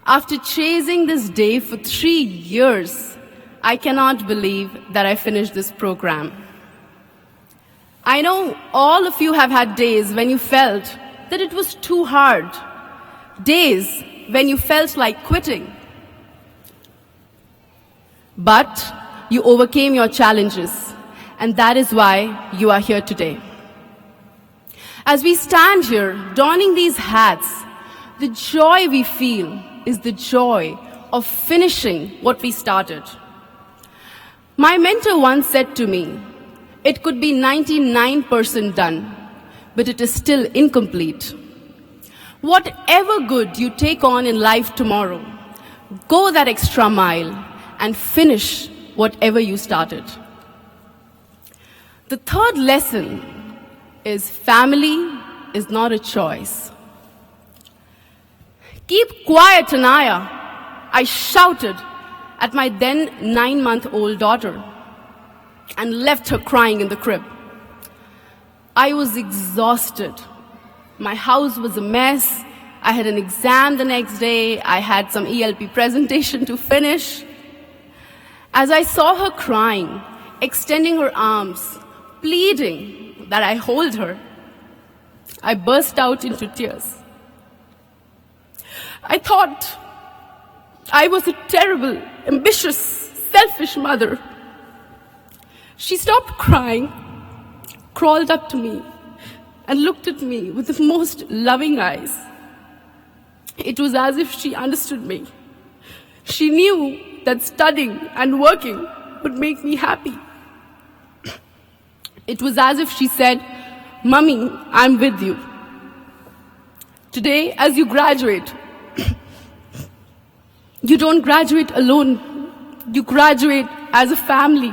After chasing this day for 3 years, I cannot believe that I finished this program. I know all of you have had days when you felt that it was too hard, days when you felt like quitting. But you overcame your challenges, and that is why you are here today. As we stand here, donning these hats, the joy we feel is the joy of finishing what we started. My mentor once said to me, it could be 99% done, but it is still incomplete. Whatever good you take on in life tomorrow, go that extra mile and finish whatever you started. The third lesson is family is not a choice. Keep quiet, Anaya, I shouted at my then 9-month-old daughter and left her crying in the crib. I was exhausted. My house was a mess. I had an exam the next day. I had some ELP presentation to finish. As I saw her crying, extending her arms, pleading that I hold her, I burst out into tears. I thought I was a terrible, ambitious, selfish mother. She stopped crying, crawled up to me, and looked at me with the most loving eyes. It was as if she understood me. She knew that studying and working would make me happy. It was as if she said, Mummy, I'm with you. Today, as you graduate, you don't graduate alone. You graduate as a family,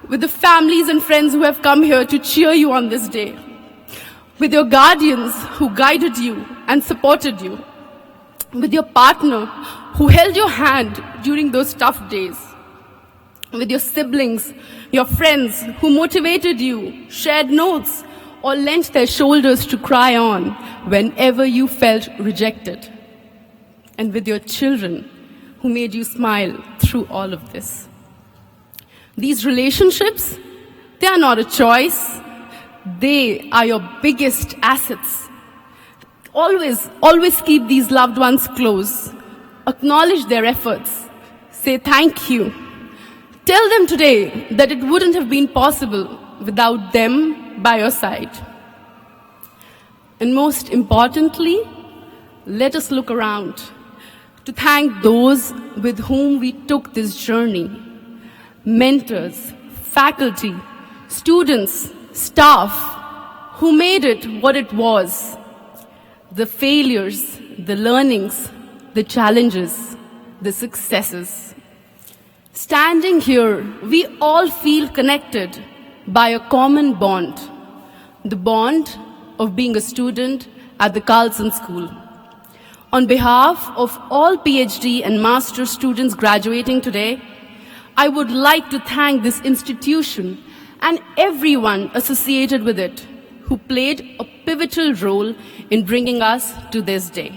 with the families and friends who have come here to cheer you on this day, with your guardians who guided you and supported you, with your partner who held your hand during those tough days, with your siblings, your friends who motivated you, shared notes, or lent their shoulders to cry on whenever you felt rejected, and with your children who made you smile through all of this. These relationships, they are not a choice. They are your biggest assets. Always keep these loved ones close. Acknowledge their efforts. Say thank you. Tell them today that it wouldn't have been possible without them by your side. And most importantly, let us look around to thank those with whom we took this journey. Mentors, faculty, students, staff, who made it what it was. The failures, the learnings, the challenges, the successes. Standing here, we all feel connected by a common bond. The bond of being a student at the Carlson School. On behalf of all PhD and master students graduating today, I would like to thank this institution and everyone associated with it who played a pivotal role in bringing us to this day.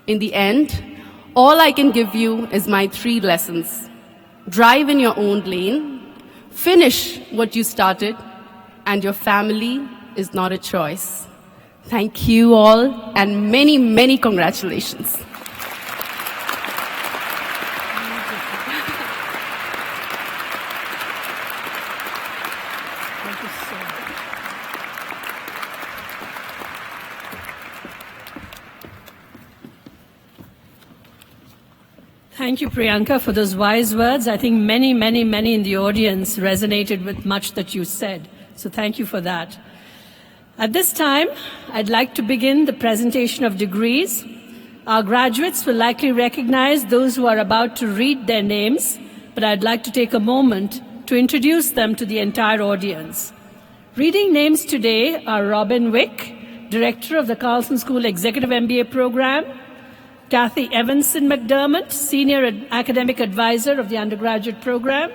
In the end, all I can give you is my 3 lessons. Drive in your own lane, finish what you started, and your family is not a choice. Thank you all, and many, many congratulations. Thank you, Priyanka, for those wise words. I think many in the audience resonated with much that you said. So thank you for that. At this time, I'd like to begin the presentation of degrees. Our graduates will likely recognize those who are about to read their names, but I'd like to take a moment to introduce them to the entire audience. Reading names today are Robin Wick, Director of the Carlson School Executive MBA Program, Kathy Evanson McDermott, Senior Academic Advisor of the Undergraduate Program,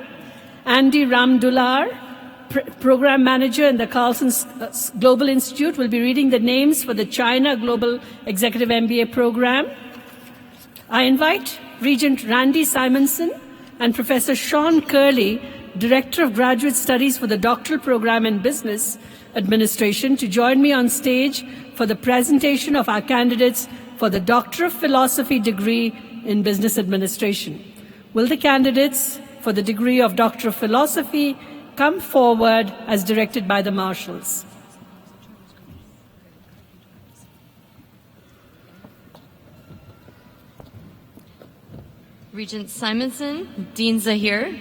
Andy Ramdular, program manager in the Carlson Global Institute, will be reading the names for the China Global Executive MBA program. I invite Regent Randy Simonson and Professor Sean Curley, Director of Graduate Studies for the doctoral program in Business Administration, to join me on stage for the presentation of our candidates for the Doctor of Philosophy degree in Business Administration. Will the candidates for the degree of Doctor of Philosophy come forward as directed by the marshals? Regent Simonson, Dean Zahir,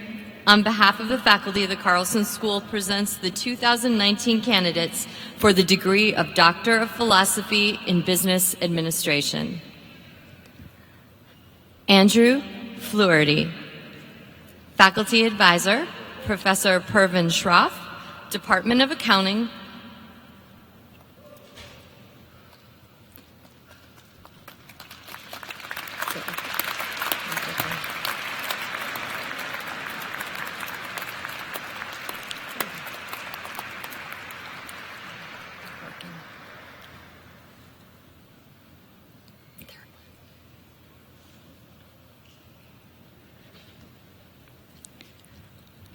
on behalf of the faculty of the Carlson School, presents the 2019 candidates for the degree of Doctor of Philosophy in Business Administration. Andrew Fluharty, Faculty Advisor, Professor Pervin Shroff, Department of Accounting.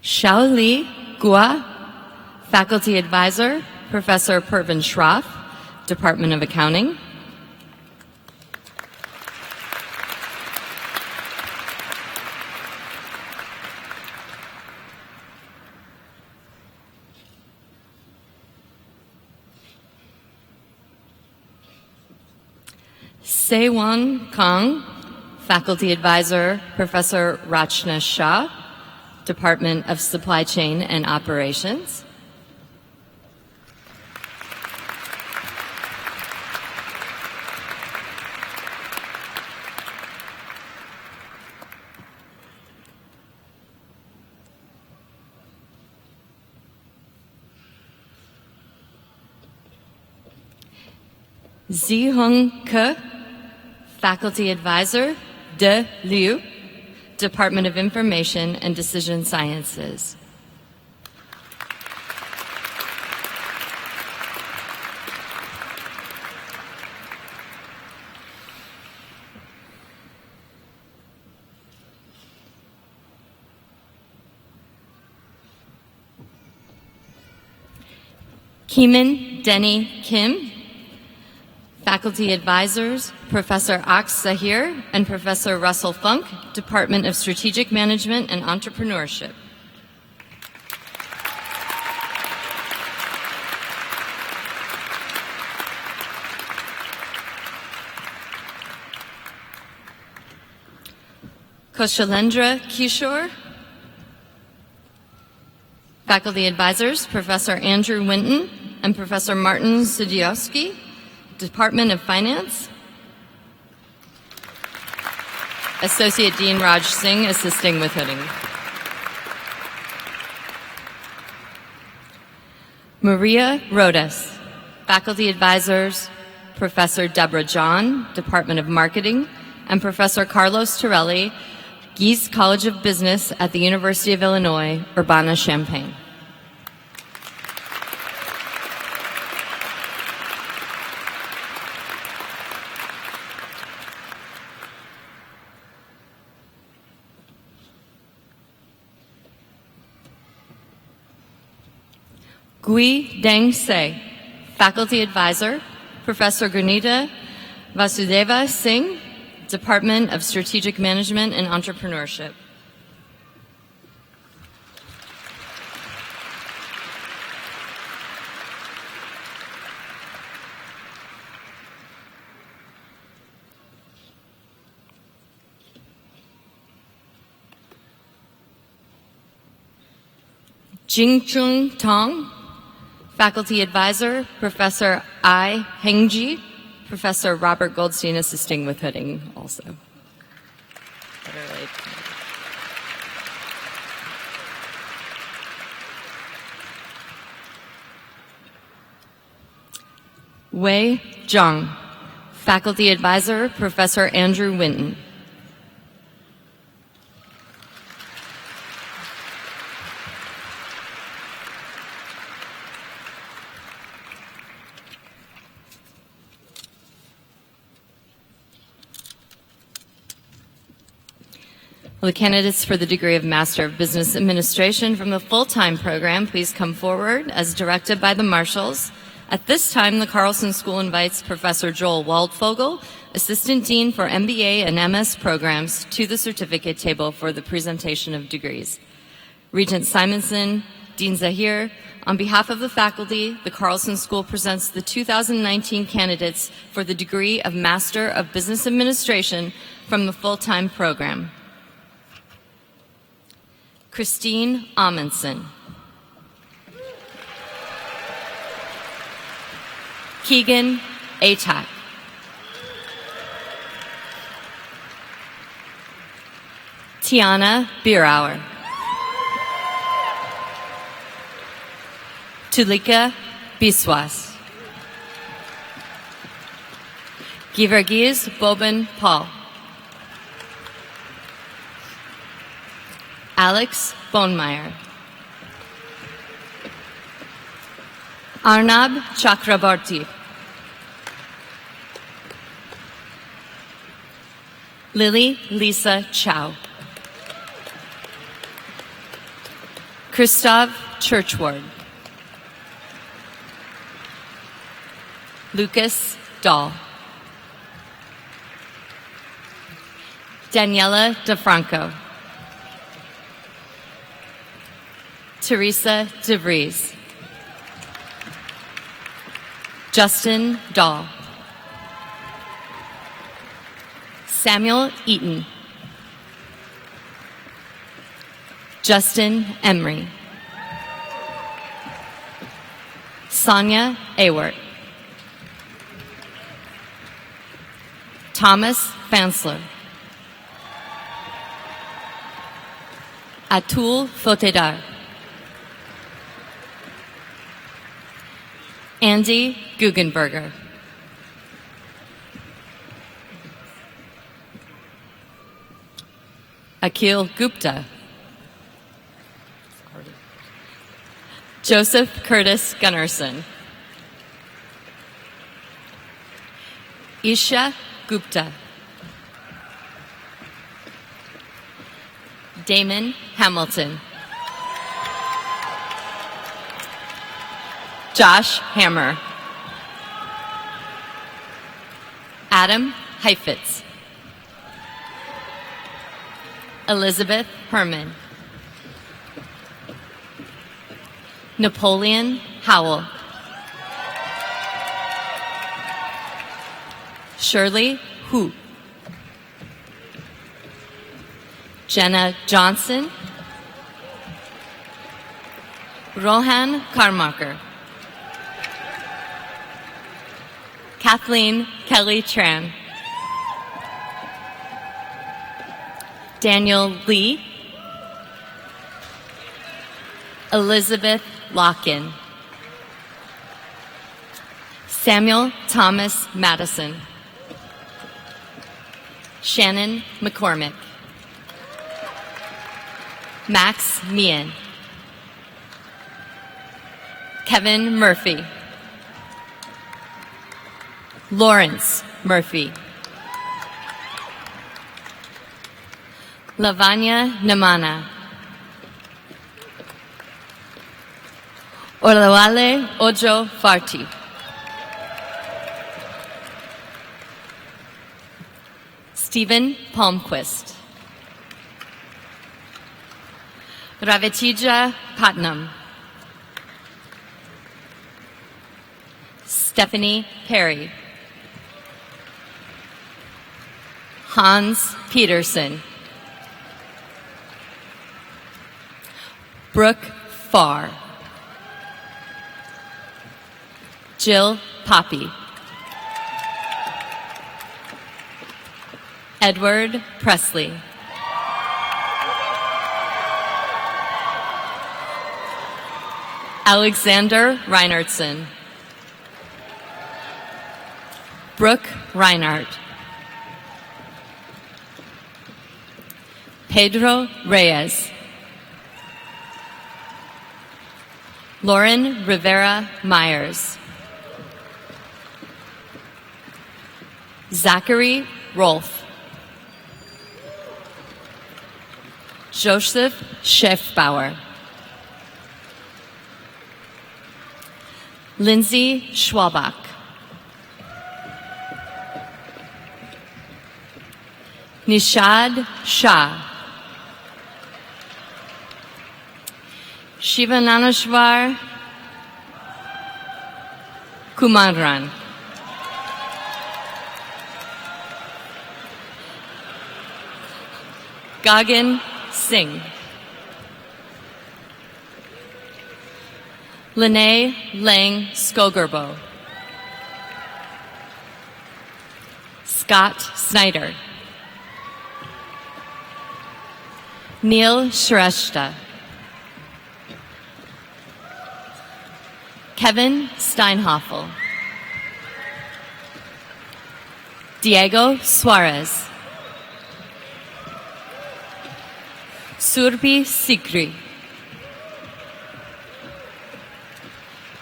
Shaoli Gua, Faculty Advisor, Professor Pervin Shroff, Department of Accounting. Se-Won Kong, Faculty Advisor, Professor Rachna Shah, Department of Supply Chain and Operations. Zi-Hung Ke, Faculty Advisor, De Liu, Department of Information and Decision Sciences. Keeman Denny Kim, Faculty Advisors, Professor Aks Zahir and Professor Russell Funk, Department of Strategic Management and Entrepreneurship. Koshalendra Kishore, Faculty Advisors, Professor Andrew Winton and Professor Martin Sudiowski, Department of Finance. Associate Dean Raj Singh, assisting with hooding. Maria Rodas, Faculty Advisors, Professor Deborah John, Department of Marketing, and Professor Carlos Torelli, Gies College of Business at the University of Illinois, Urbana-Champaign. Gui Deng Se, Faculty Advisor, Professor Gurnita Vasudeva Singh, Department of Strategic Management and Entrepreneurship. Jingchun Tong, Faculty Advisor, Professor Ai Hengji, Professor Robert Goldstein, assisting with hooding also. Wei Zhang, Faculty Advisor, Professor Andrew Winton. Will the candidates for the degree of Master of Business Administration from the full-time program please come forward as directed by the marshals? At this time, the Carlson School invites Professor Joel Waldfogel, Assistant Dean for MBA and MS programs, to the certificate table for the presentation of degrees. Regent Simonson, Dean Zahir, on behalf of the faculty, the Carlson School presents the 2019 candidates for the degree of Master of Business Administration from the full-time program. Christine Amundsen. Keegan Atack. Tiana Bierauer. Tulika Biswas. Givergiz Boban Paul. Alex Bonemeyer. Arnab Chakrabarti. Lily Lisa Chow. Christoph Churchward. Lucas Dahl. Daniela DeFranco. Teresa DeVries. Justin Dahl. Samuel Eaton. Justin Emery. Sonia Awart. Thomas Fansler. Atul Fotedar. Andy Guggenberger. Akhil Gupta. Joseph Curtis Gunnarsson. Isha Gupta. Damon Hamilton. Josh Hammer. Adam Heifetz. Elizabeth Herman. Napoleon Howell. Shirley Hu. Jenna Johnson. Rohan Karmarkar. Kathleen Kelly Tran. Daniel Lee. Elizabeth Locken. Samuel Thomas Madison. Shannon McCormick. Max Meehan. Kevin Murphy. Lawrence Murphy. Lavanya Namana. Olawale Ojo Farti. Stephen Palmquist. Ravitija Patnam. Stephanie Perry. Hans Peterson. Brooke Farr. Jill Poppy. Edward Presley. Alexander Reinhardtson. Brooke Reinhardt. Pedro Reyes. Lauren Rivera Myers. Zachary Rolfe. Joseph Schiffbauer. Lindsay Schwalbach. Nishad Shah. Shivananeshwar Kumaran. Gagan Singh. Lene Lang Skogerbo. Scott Snyder. Neil Shrestha. Kevin Steinhoffel. Diego Suarez. Surbi Sikri.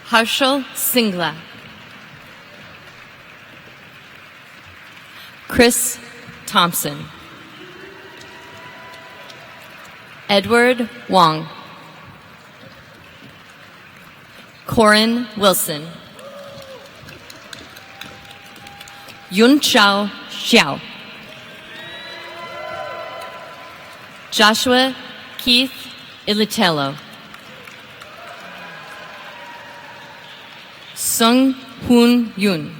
Harshal Singla. Chris Thompson. Edward Wong. Corin Wilson. Yun Chao Xiao. Joshua Keith Ilitello. Sung Hoon Yoon.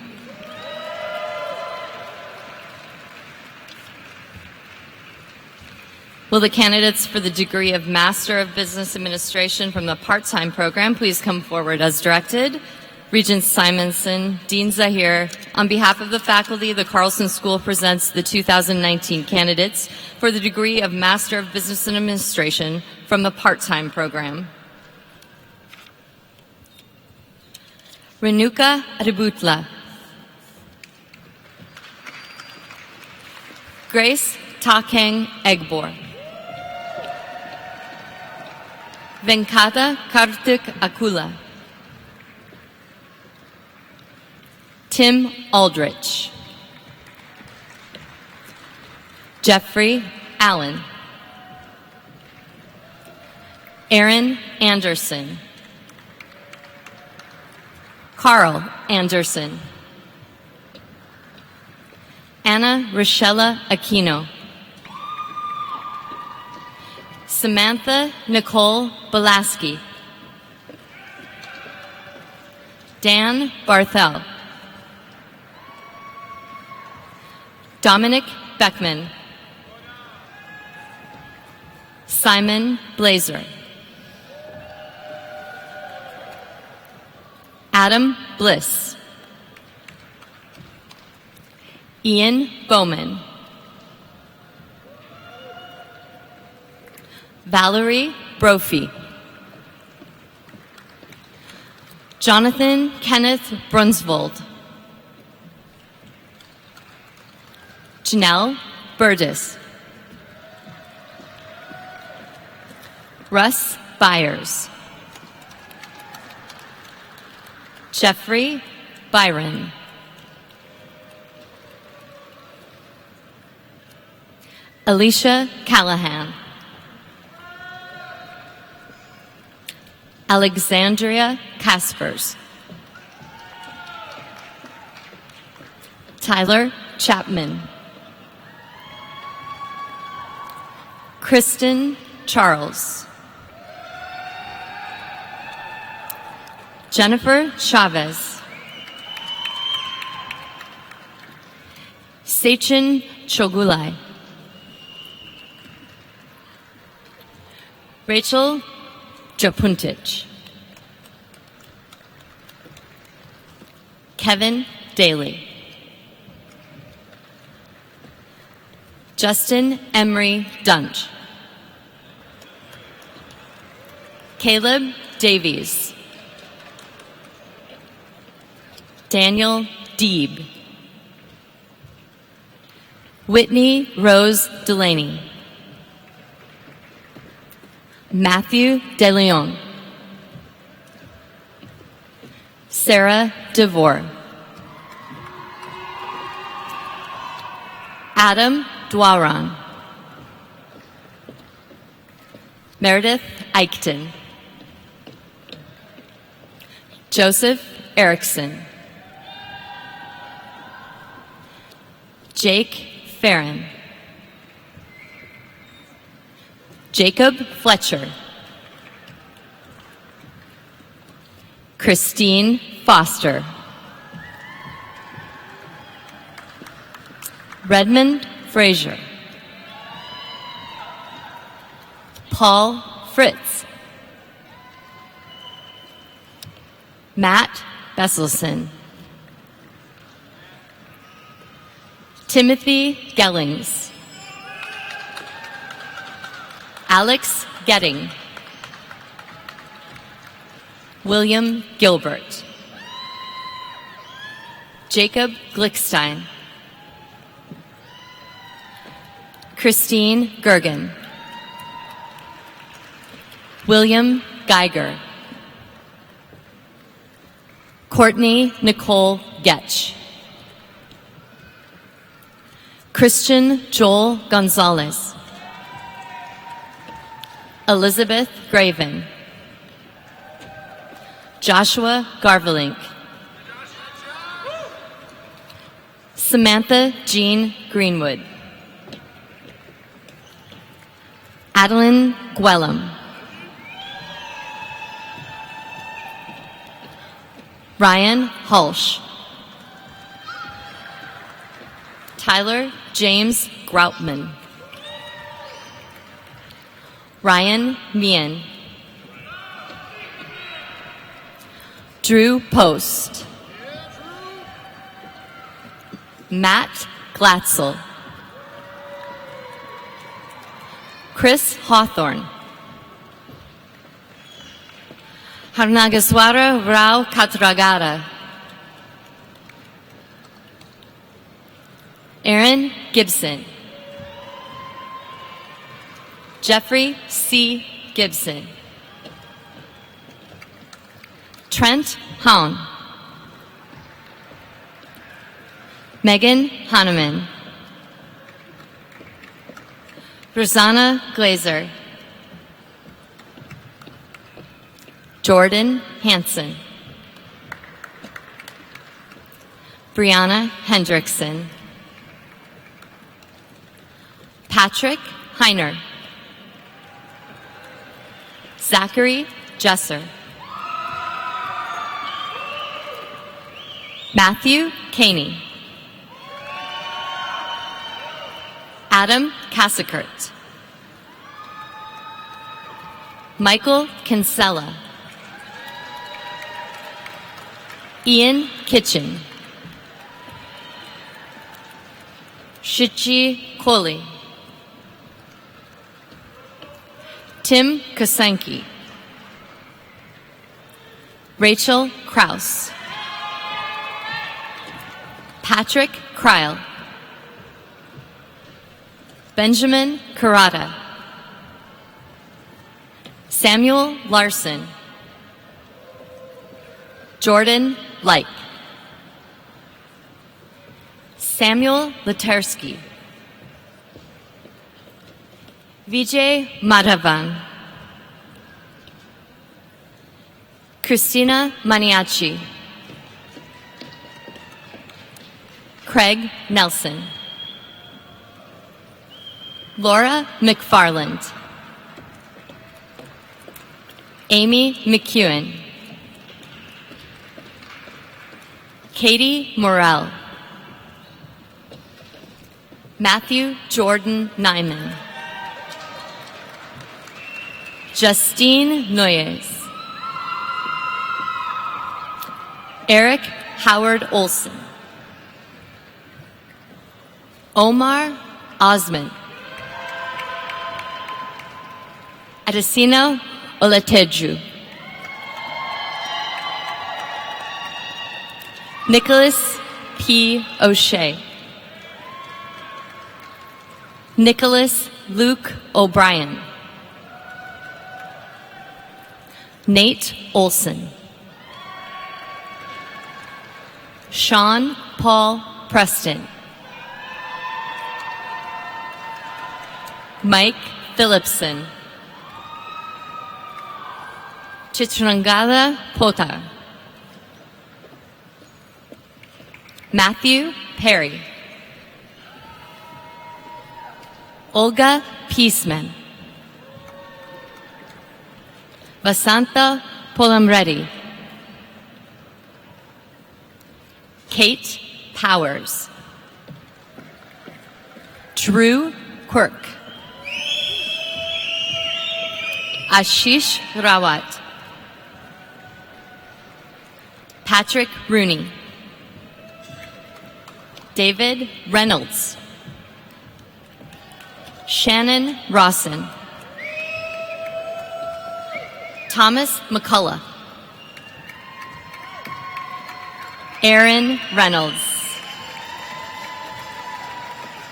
Will the candidates for the degree of Master of Business Administration from the part-time program please come forward as directed? Regent Simonson, Dean Zahir, on behalf of the faculty, the Carlson School presents the 2019 candidates for the degree of Master of Business Administration from the part-time program. Renuka Adibutla. Grace Takeng Egbor. Venkata Kartik Akula. Tim Aldrich. Jeffrey Allen. Aaron Anderson. Carl Anderson. Anna Rochella Aquino. Samantha Nicole Belaski. Dan Barthel. Dominic Beckman. Simon Blazer. Adam Bliss. Ian Bowman. Valerie Brophy. Jonathan Kenneth Brunsvold. Janelle Burdis. Russ Byers. Jeffrey Byron. Alicia Callahan. Alexandria Caspers. Tyler Chapman. Kristen Charles. Jennifer Chavez. Sechin Chogulai. Rachel Japuntich. Kevin Daly. Justin Emery Dunch. Caleb Davies. Daniel Deeb. Whitney Rose Delaney. Matthew DeLeon. Sarah DeVore. Adam Dwaran. Meredith Eichten. Joseph Erickson. Jake Farron. Jacob Fletcher. Christine Foster. Redmond Frazier. Paul Fritz. Matt Besselson. Timothy Gellings. Alex Getting. William Gilbert. Jacob Glickstein. Christine Gergen. William Geiger. Courtney Nicole Getch. Christian Joel Gonzalez. Elizabeth Graven. Joshua Garvelink. Samantha Jean Greenwood. Adeline Gwellum. Ryan Hulsh. Tyler James Groutman. Ryan Meehan. Drew Post. Matt Glatzel. Chris Hawthorne. Harnagaswara Rao Katragara. Aaron Gibson. Jeffrey C. Gibson. Trent Hahn. Megan Hahnemann. Rosanna Glazer. Jordan Hansen. Brianna Hendrickson. Patrick Heiner. Zachary Jesser. Matthew Caney. Adam Cassakert. Michael Kinsella. Ian Kitchen. Shichi Kohli. Tim Kosenki. Rachel Kraus. Patrick Kreil. Benjamin Karada. Samuel Larson. Jordan Light. Samuel Latersky. Vijay Madhavan. Christina Maniaci. Craig Nelson. Laura McFarland. Amy McEwen. Katie Morrell. Matthew Jordan Nyman. Justine Noyes. Eric Howard Olson. Omar Osman. Adesina Olateju. Nicholas P. O'Shea. Nicholas Luke O'Brien. Nate Olson. Sean Paul Preston. Mike Phillipson. Chitrangala Potar. Matthew Perry. Olga Peaceman. Vasanta Polamreddy. Kate Powers. Drew Quirk. Ashish Rawat. Patrick Rooney. David Reynolds. Shannon Rawson. Thomas McCullough. Aaron Reynolds.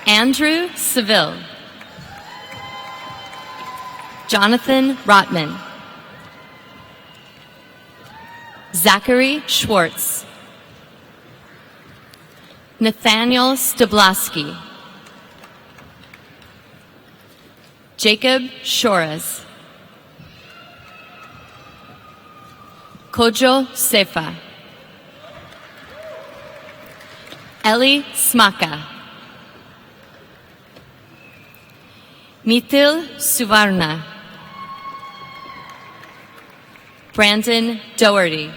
Andrew Seville. Jonathan Rotman. Zachary Schwartz. Nathaniel Stablaski. Jacob Shores. Kojo Sefa. Eli Smaka. Mithil Suvarna. Brandon Doherty.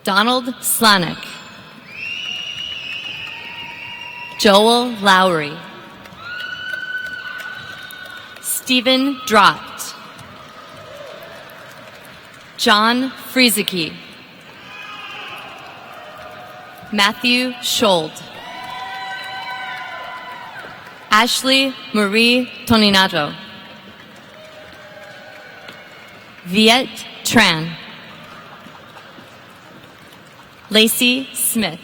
Donald Slanek. Joel Lowry. Stephen Drott. John Frieseke. Matthew Schold. Ashley Marie Toninato. Viet Tran. Lacey Smith.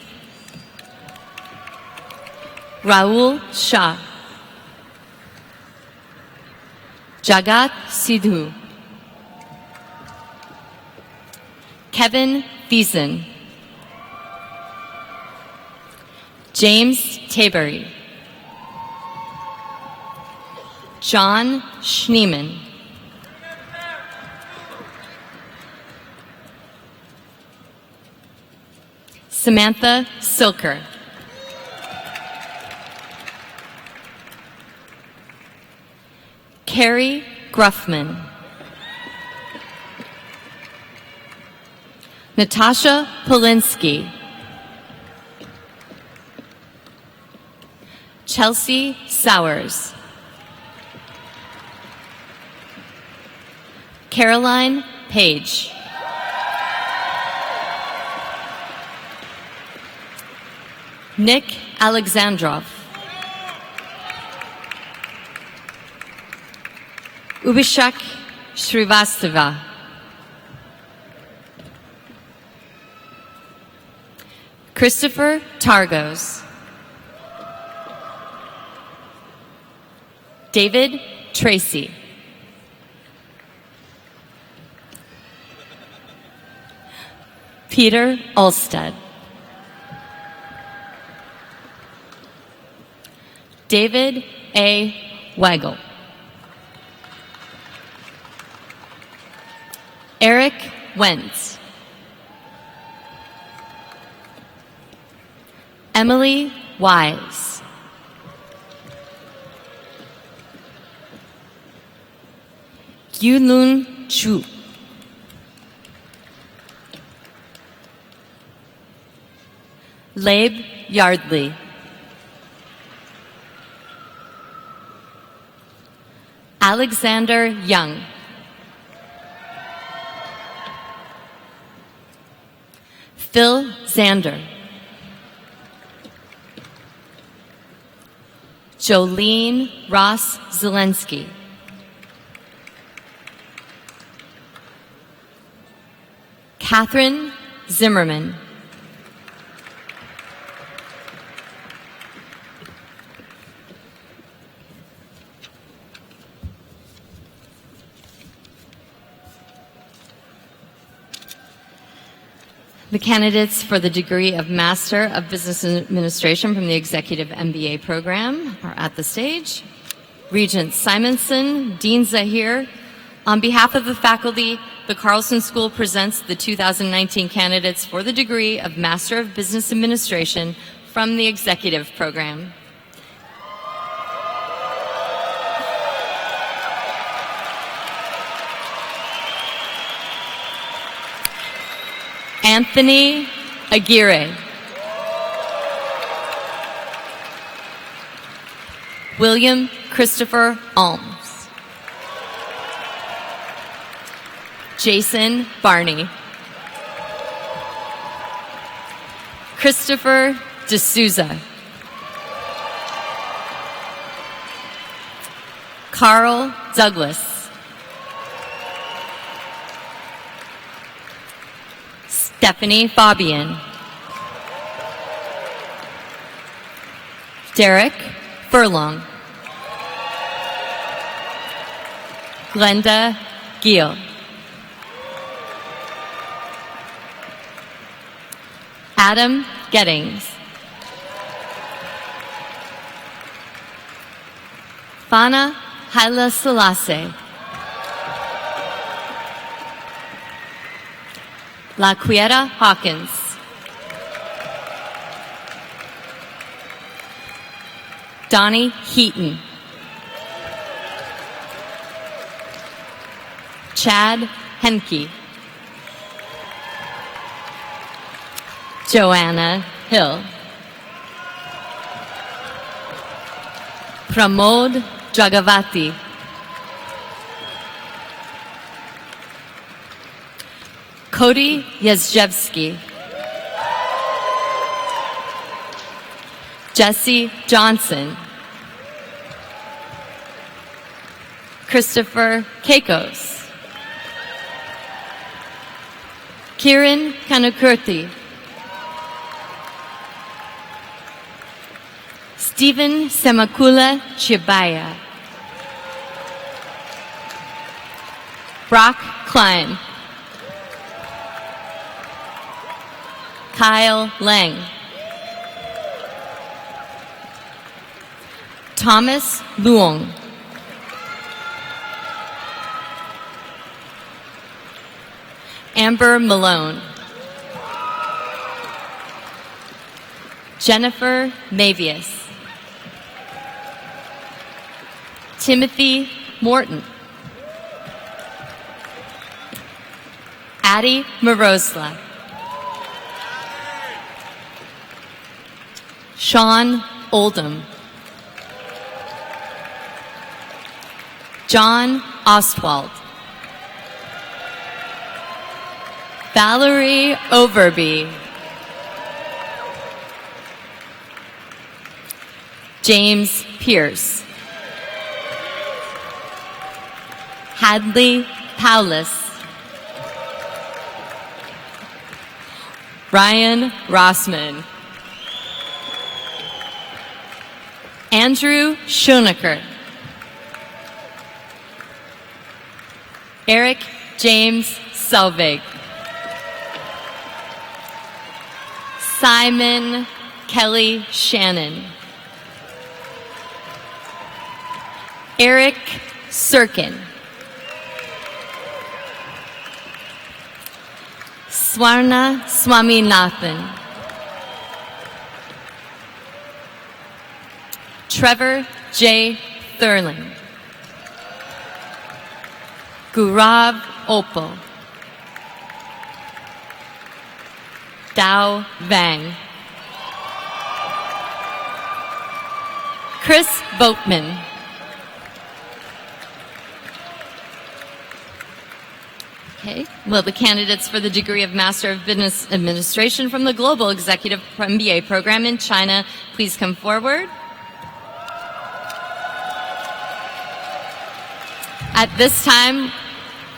Raul Shah. Jagat Sidhu. Kevin Thiessen. James Tabery. John Schneeman. Samantha Silker. Carrie Gruffman. Natasha Polinsky. Chelsea Sowers. Caroline Page. Nick Alexandrov. Ubishak Srivastava. Christopher Targos. David Tracy. Peter Ulstead. David A. Weigel. Eric Wentz. Emily Wise. Yulun Chu. Labe Yardley. Alexander Young. Phil Zander. Jolene Ross Zelensky. Catherine Zimmerman. The candidates for the degree of Master of Business Administration from the Executive MBA program are at the stage. Regent Simonson, Dean Zahir, On behalf of the faculty, the Carlson School presents the 2019 candidates for the degree of Master of Business Administration from the Executive Program. Anthony Aguirre. William Christopher Alms. Jason Barney. Christopher D'Souza. Carl Douglas. Stephanie Fabian. Derek Furlong. Glenda Gill. Adam Gettings. Fana Haile Selassie. Laquieta Hawkins. Donnie Heaton. Chad Henke. Joanna Hill. Pramod Jagavati. Cody Yazjevsky. Jesse Johnson. Christopher Keikos. Kiran Kanukurti. Stephen Semakula Chibaya. Brock Klein. Kyle Lang. Thomas Luong. Amber Malone. Jennifer Mavius. Timothy Morton. Addie Morosla. Sean Oldham. John Ostwald. Valerie Overby. James Pierce. Hadley Paulus. Ryan Rossman. Andrew Schoenecker. Eric James Selvig. Simon Kelly Shannon. Eric Sirkin. Swarna Swaminathan. Trevor J. Thurling. Gaurav Opal. Dao Vang. Chris Boatman. Okay. Will the candidates for the degree of Master of Business Administration from the Global Executive MBA program in China please come forward? At this time,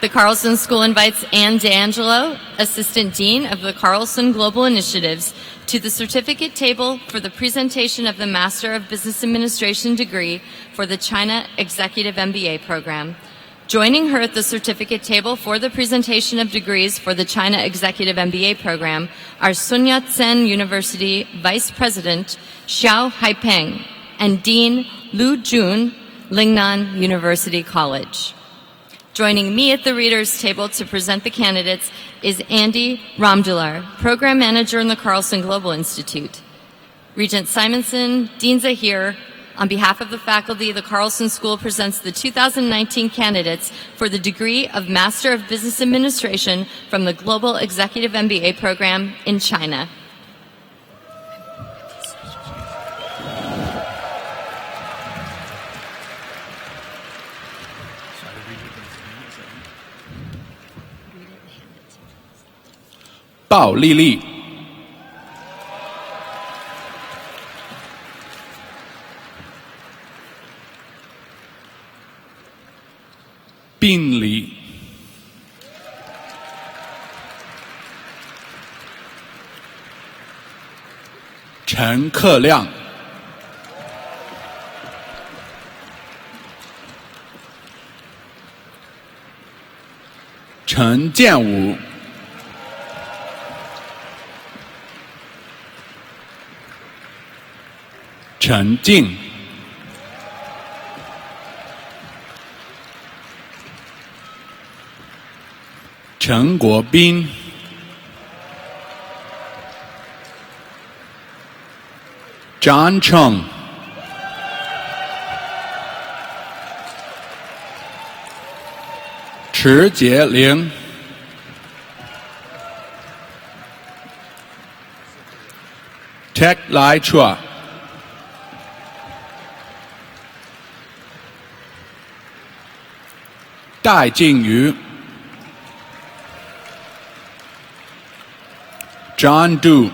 the Carlson School invites Ann D'Angelo, Assistant Dean of the Carlson Global Initiatives, to the certificate table for the presentation of the Master of Business Administration degree for the China Executive MBA program. Joining her at the certificate table for the presentation of degrees for the China Executive MBA program are Sun Yat-sen University Vice President Xiao Haipeng and Dean Lu Jun, Lingnan University College. Joining me at the readers' table to present the candidates is Andy Ramdular, Program Manager in the Carlson Global Institute. Regent Simonson, Dean Zahir, on behalf of the faculty, the Carlson School presents the 2019 candidates for the degree of Master of Business Administration from the Global Executive MBA program in China.鲍丽丽、宾礼、陈克亮、陈建武、陈静、陈国斌、张成、池洁玲、Tek Lai Chua、戴靖宇、John Du、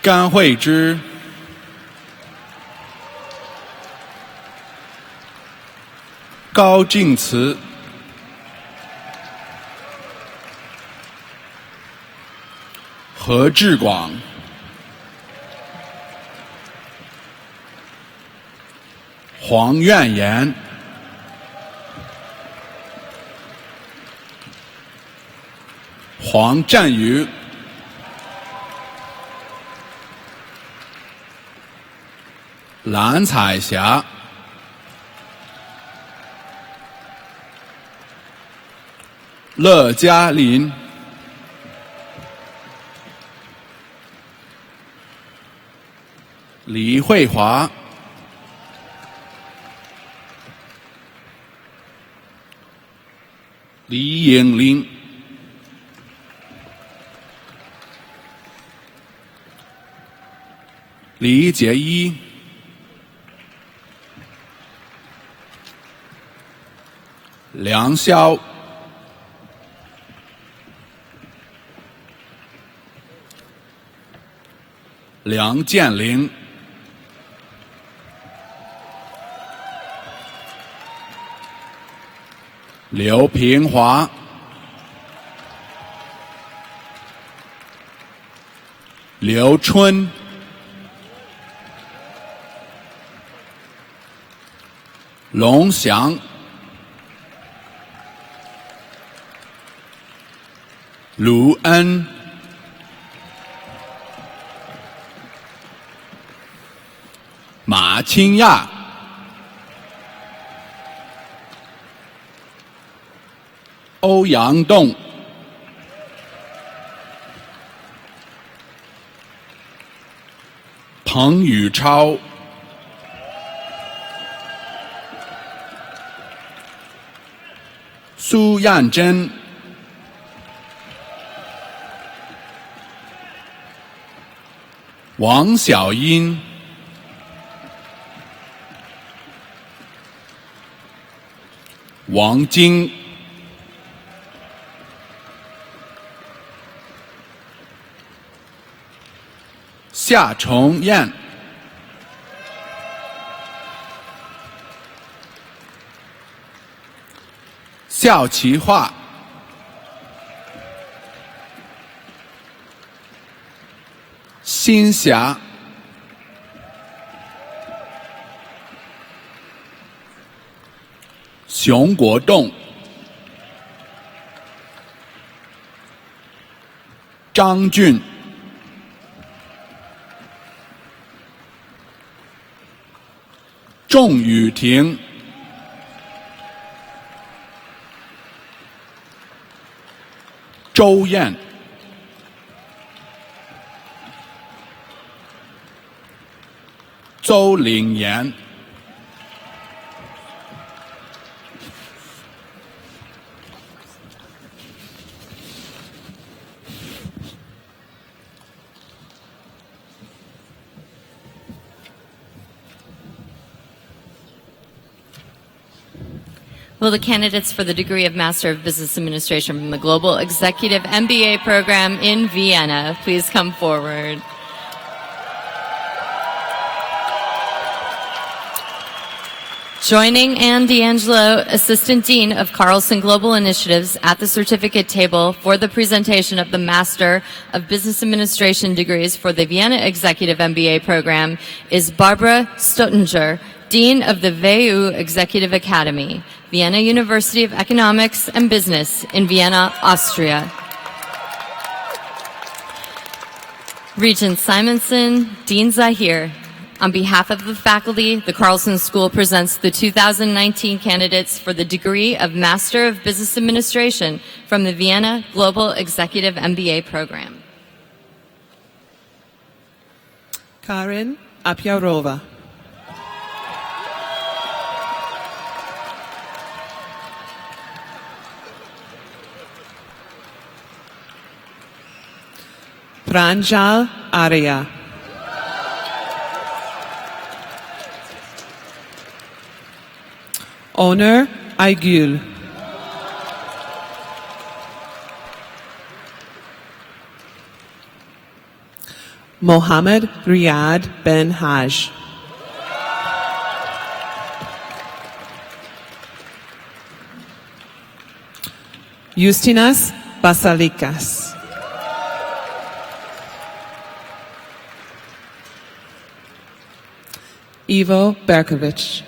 甘惠之、高静慈、何志广、黄苑言、黄振宇、蓝彩霞、乐嘉林、李慧华、李颖玲、李杰一、梁霄、梁建玲、刘平华、刘春、龙翔、卢恩、马清亚、欧阳栋、彭宇超、苏燕珍、王小英、王晶、夏重燕、肖其化、新霞、熊国栋、张俊、仲雨婷、周燕、周岭妍、Will the candidates for the degree of Master of Business Administration from the Global Executive MBA program in Vienna please come forward? Joining Anne D'Angelo, Assistant Dean of Carlson Global Initiatives, at the certificate table for the presentation of the Master of Business Administration degrees for the Vienna Executive MBA program is Barbara Stottinger, Dean of the WU Executive Academy, Vienna University of Economics and Business in Vienna, Austria. Regent Simonson, Dean Zahir. On behalf of the faculty, the Carlson School presents the 2019 candidates for the degree of Master of Business Administration from the Vienna Global Executive MBA program. Karin Apyarova. Pranjal Arya. Onur Aygül. Mohammed Riyad Ben Haj. Justinas Basalikas. Ivo Berkovic.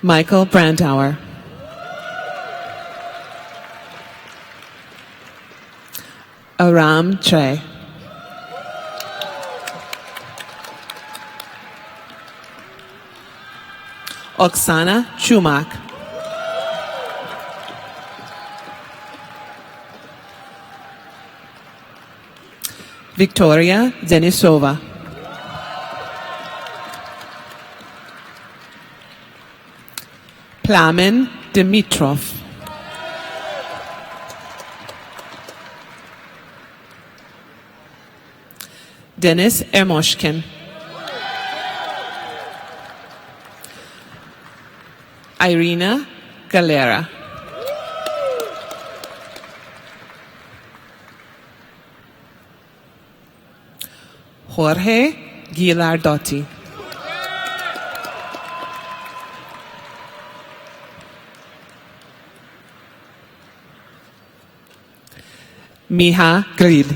Michael Brandauer. Aram Tre. Oksana Chumak. Victoria Denisova. Plamen Dimitrov. Denis Ermoshkin. Irina Galera. Jorge Gilardotti. Miha Gril.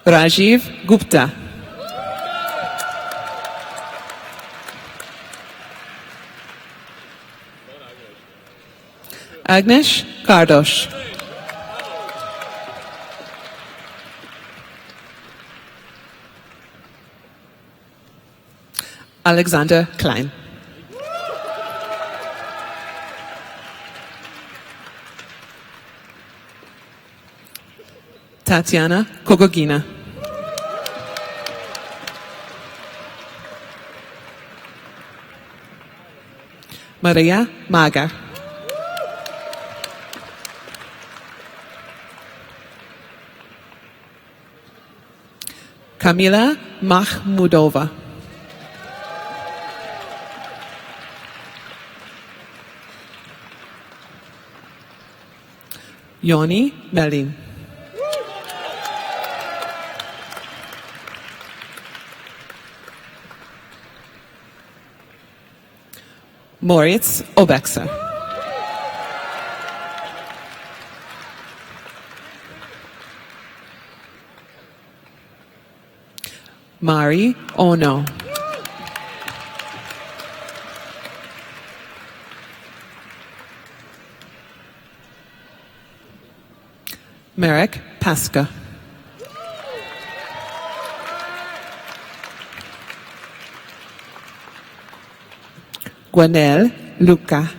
Rajiv Gupta. Agnesh Kardosh. Alexander Klein. Tatiana Kogogina. Maria Maga. Kamila Mahmudova. Yoni Melin. Moritz Obexer. Mari Ono. Marek Paska. Gwenel Luca.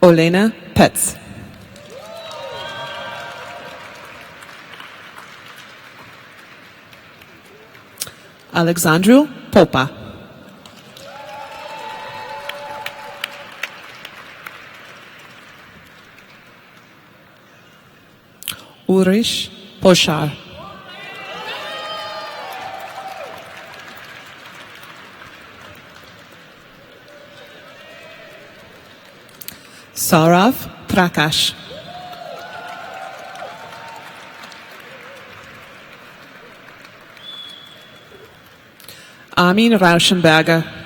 Olena Petz. Alexandru Popa. Ulrich Poschar. Saurav Prakash. Armin Rauschenberger.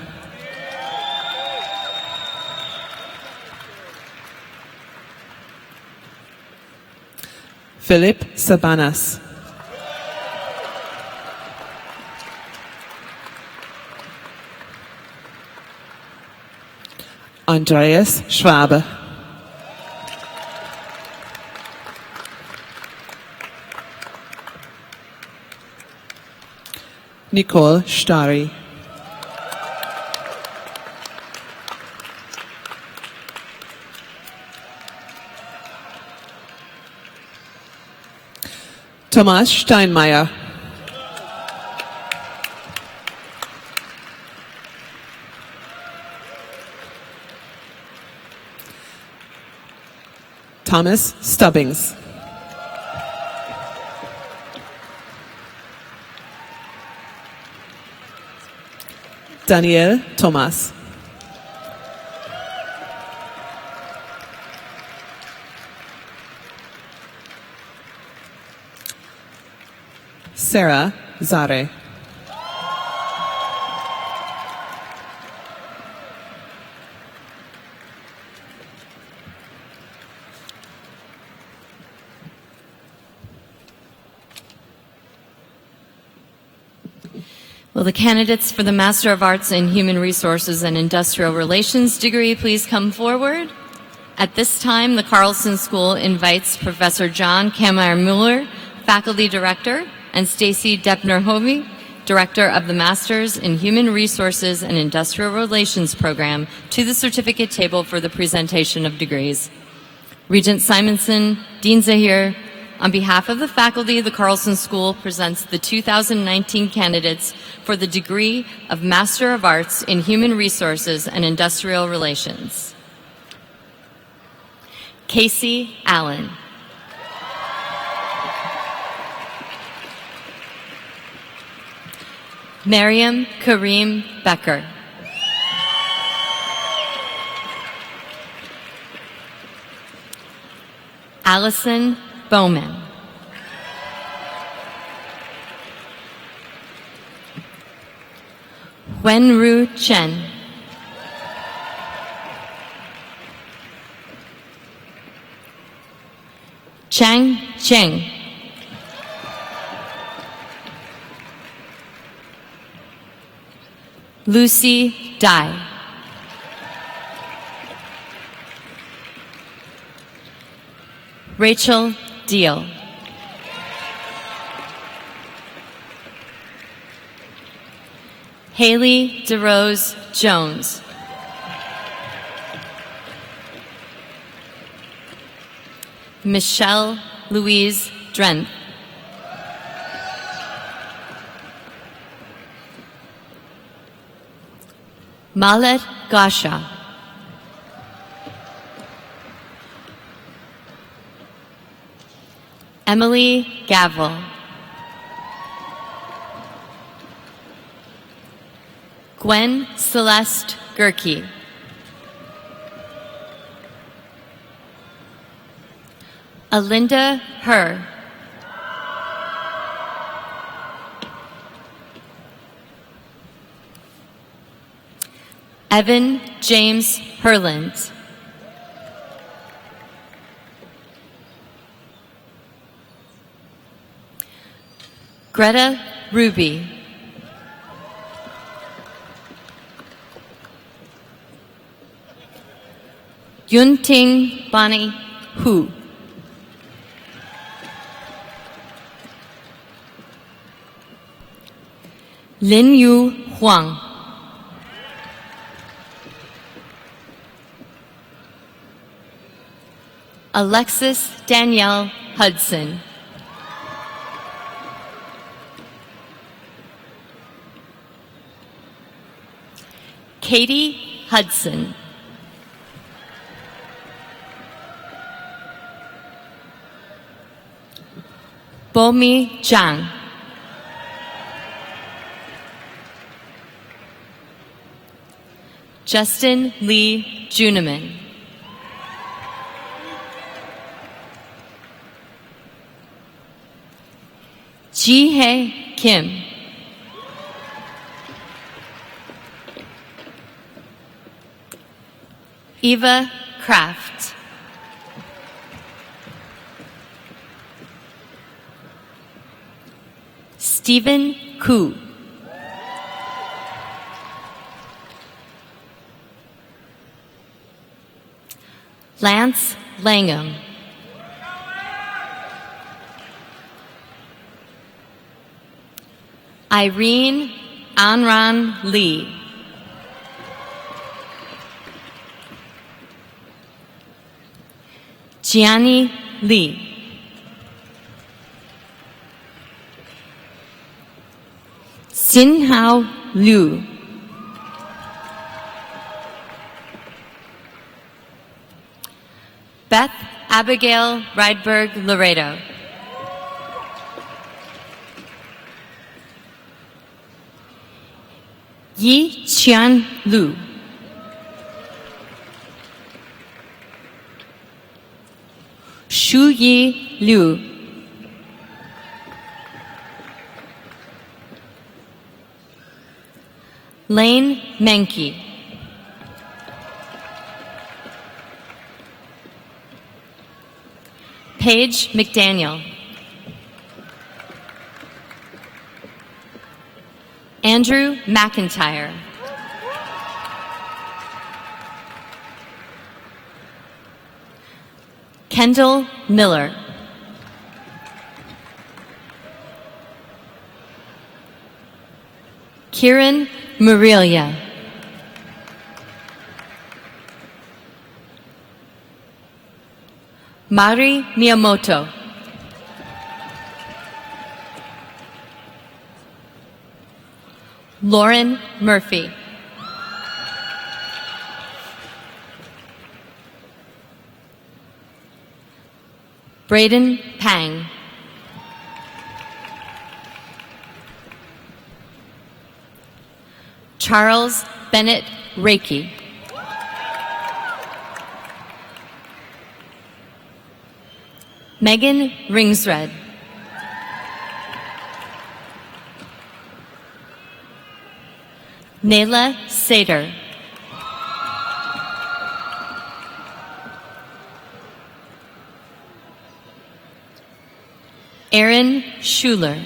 Philip Sabanas. Andreas Schwabe. Nicole Stari. Thomas Steinmeier. Thomas Stubbings. Daniel Thomas. Sarah Zare. Will the candidates for the Master of Arts in Human Resources and Industrial Relations degree please come forward? At this time, the Carlson School invites Professor John Kammeyer-Mueller, Faculty Director, and Stacy Depner-Hovey, Director of the Masters in Human Resources and Industrial Relations Program, to the certificate table for the presentation of degrees. Regent Simonson, Dean Zahir, on behalf of the faculty, the Carlson School presents the 2019 candidates for the degree of Master of Arts in Human Resources and Industrial Relations. Casey Allen. Mariam Kareem Becker. Allison Bowman. Wenru Chen. Chang Cheng. Lucy Dai. Rachel Deal. Haley DeRose Jones. Michelle Louise Drenth. Malet Gasha. Emily Gavril. Gwen Celeste Gerke. Alinda Herr. Evan James Herland. Greta Ruby. Yunting Bani Hu. Lin Yu Huang. Alexis Danielle Hudson. Katie Hudson. Bomi Zhang. Justin Lee Juneman. Ji-Hye Kim. Eva Kraft. Stephen Koo. Lance Langham. Irene Anran Lee. Gianni Lee. Xin-Hao Liu. Beth Abigail Rydberg Laredo. Yi Qian Lu. Shu Yi Liu. Lane Menke. Paige McDaniel. Andrew McIntyre. Kendall Miller. Kieran Murelia. Mari Miyamoto. Lauren Murphy. Braden Pang. Charles Bennett Reiki. Megan Ringsred. Nayla Sater. Aaron Schuler.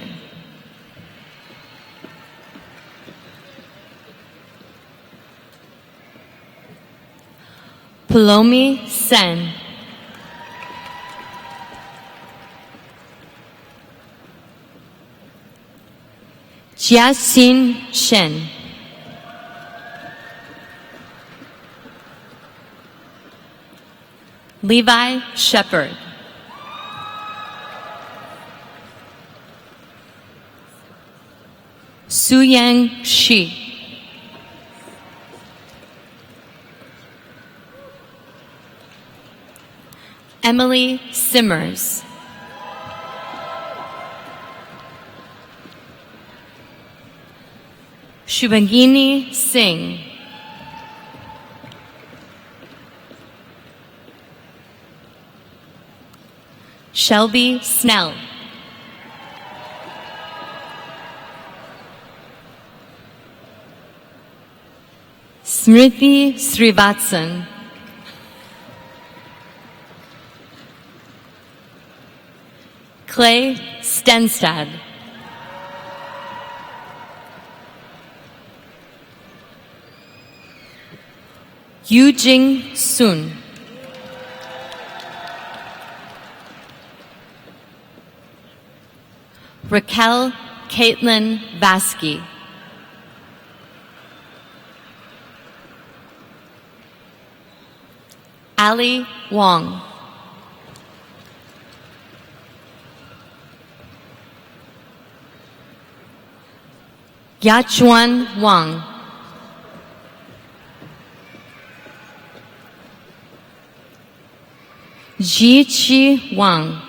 Palomi Sen. Jiaxin Shen. Levi Shepard. Suyang Shi. Emily Simmers. Shubhangini Singh. Shelby Snell. Smriti Srivatsan. Clay Stenstad. Yu Jing Sun. Raquel Caitlin Vasky. Ali Wong. Yachuan Wang. Jiqi Wang.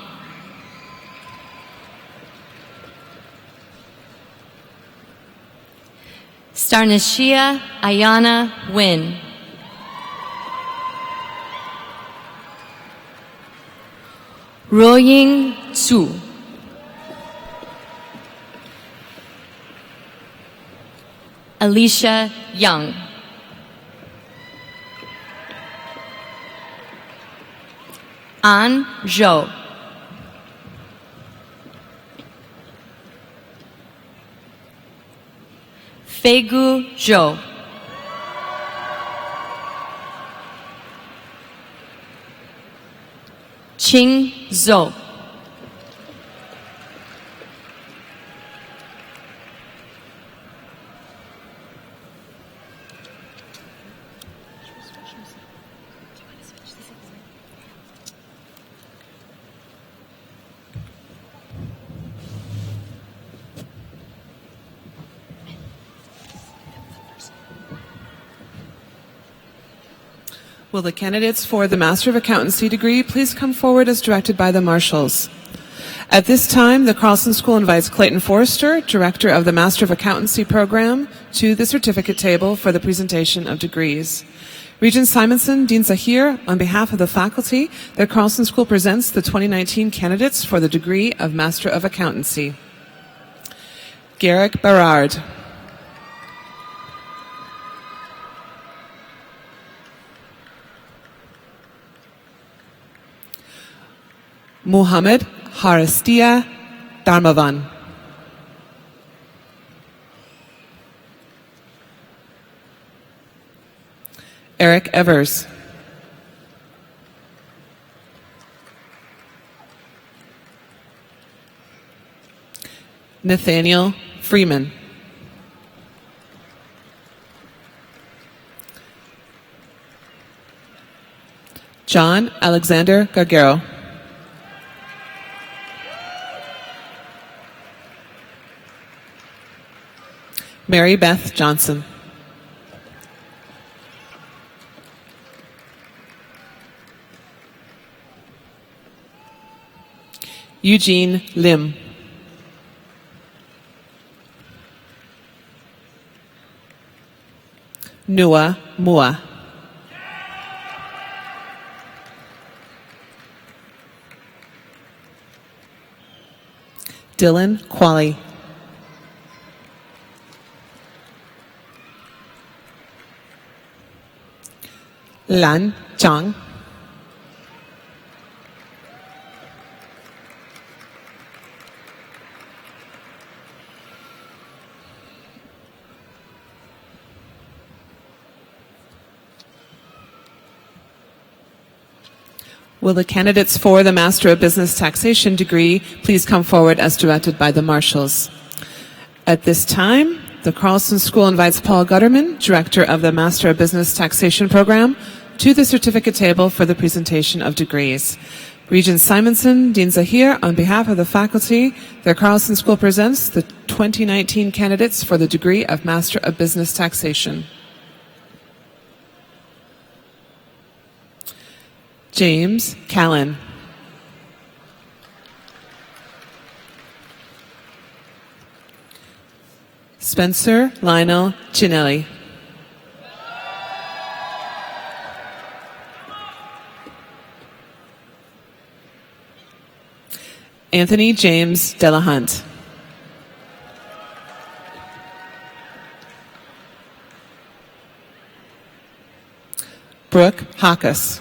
Starnashia Ayana Win. Ruoying Zhu. Alicia Young. An Zhou. Feigu Zhou. Qing Zhou. Will the candidates for the Master of Accountancy degree please come forward as directed by the marshals? At this time, the Carlson School invites Clayton Forrester, Director of the Master of Accountancy program, to the certificate table for the presentation of degrees. Regent Simonson, Dean Zahir, on behalf of the faculty, the Carlson School presents the 2019 candidates for the degree of Master of Accountancy. Garrick Berard. Muhammad Haristia Dharmavan. Eric Evers. Nathaniel Freeman. John Alexander Gargero. Mary Beth Johnson. Eugene Lim. Nua Mua. Dylan Qualley. Lan Chang. Will the candidates for the Master of Business Taxation degree please come forward as directed by the marshals? At this time, the Carlson School invites Paul Gutterman, Director of the Master of Business Taxation program, to the certificate table for the presentation of degrees. Regent Simonson, Dean Zahir, on behalf of the faculty, the Carlson School presents the 2019 candidates for the degree of Master of Business Taxation. James Callan. Spencer Lionel Chinelli. Anthony James Delahunt. Brooke Hawkus.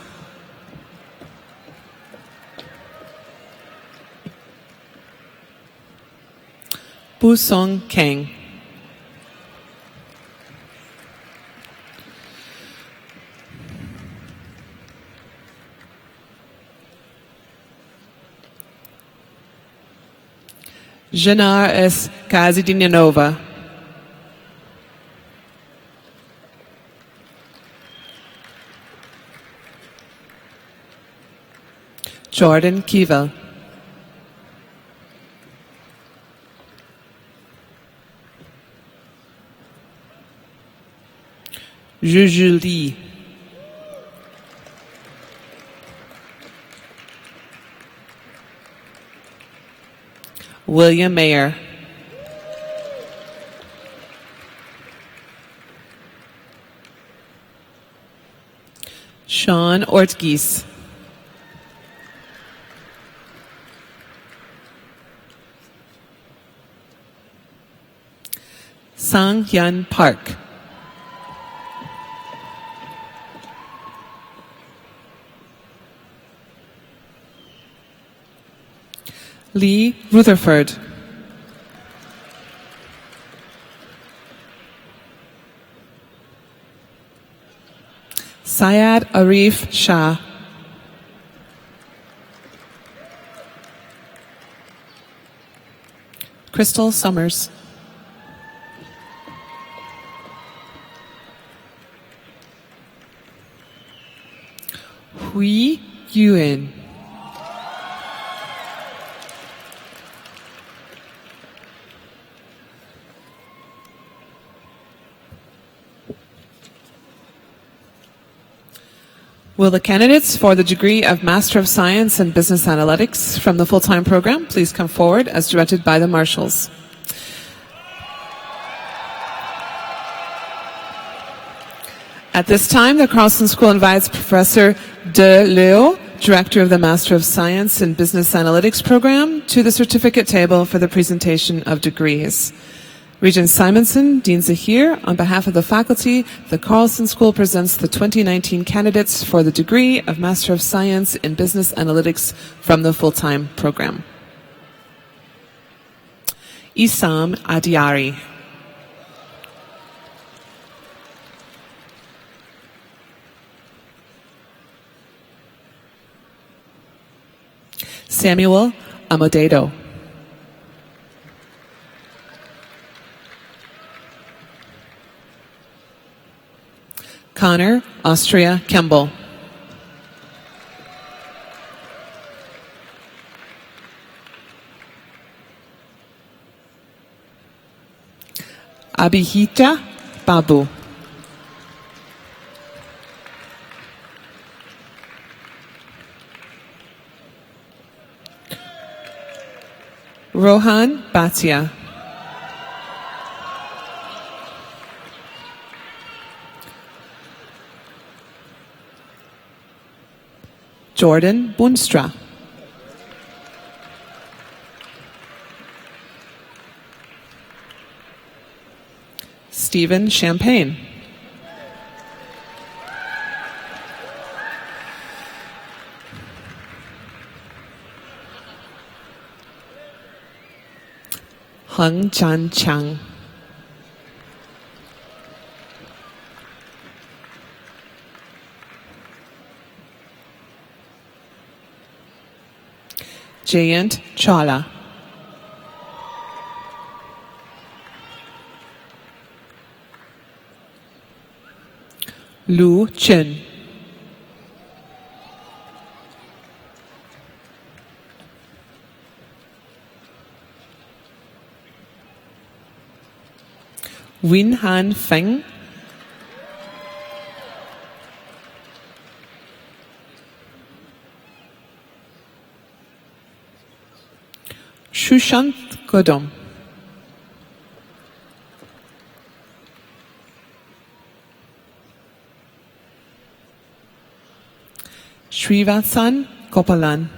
Bu Song Kang. Janar S. Kazidinyanova. Jordan Kivel. Juju Lee. William Mayer. Sean Ortgies. Sang Hyun Park. Lee Rutherford. Syed Arif Shah. Crystal Summers. Hui Yuen. Will the candidates for the degree of Master of Science in Business Analytics from the full-time program please come forward as directed by the marshals? At this time, the Carlson School invites Professor De Leo, Director of the Master of Science in Business Analytics program, to the certificate table for the presentation of degrees. Regent Simonson, Dean Zahir, on behalf of the faculty, the Carlson School presents the 2019 candidates for the degree of Master of Science in Business Analytics from the full-time program. Isam Adiari. Samuel Amodedo. Connor Austria Kemble. Abhijita Babu. Rohan Bhatia. Jordan Bunstra. Stephen Champagne. Hung Chan Chang. Jayant Chawla. Lu Chen. Win Han Feng. Shushant Godom. Srivatsan Kopalan.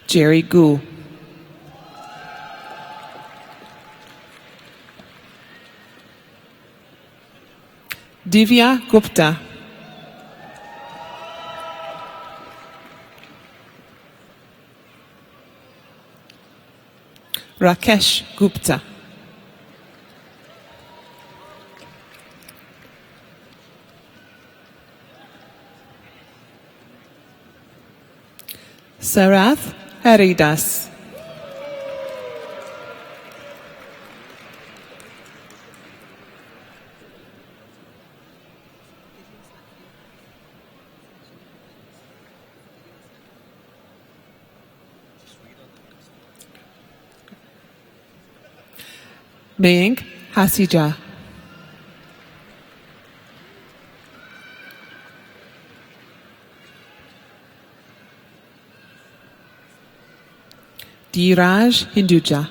Jerry Gu. Divya Gupta. Rakesh Gupta. Sarath Heridas. Mayank Hasija. Dheeraj Hinduja.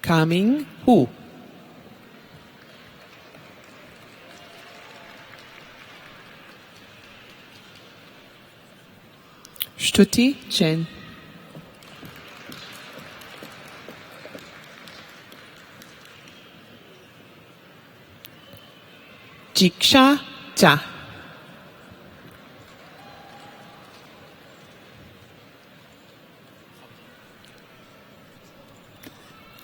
Kaming Hu. Shtuti Chen. Jiksha Jha.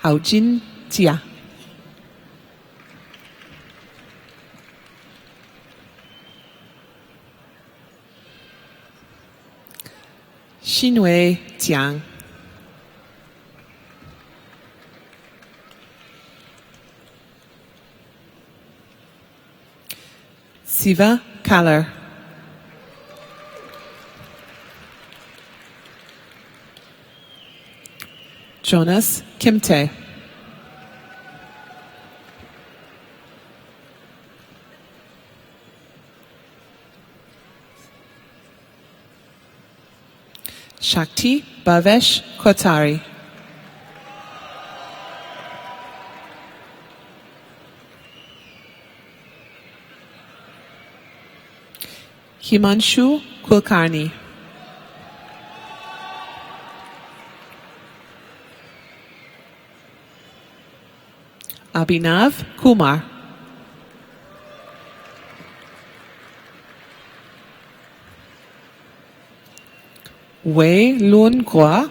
Haojin Jia. Xinwei Jiang. Siva Kalar. Jonas Kimte. Shakti Bhavesh Kotari. Himanshu Kulkarni. Abhinav Kumar. Wei Lun Gua.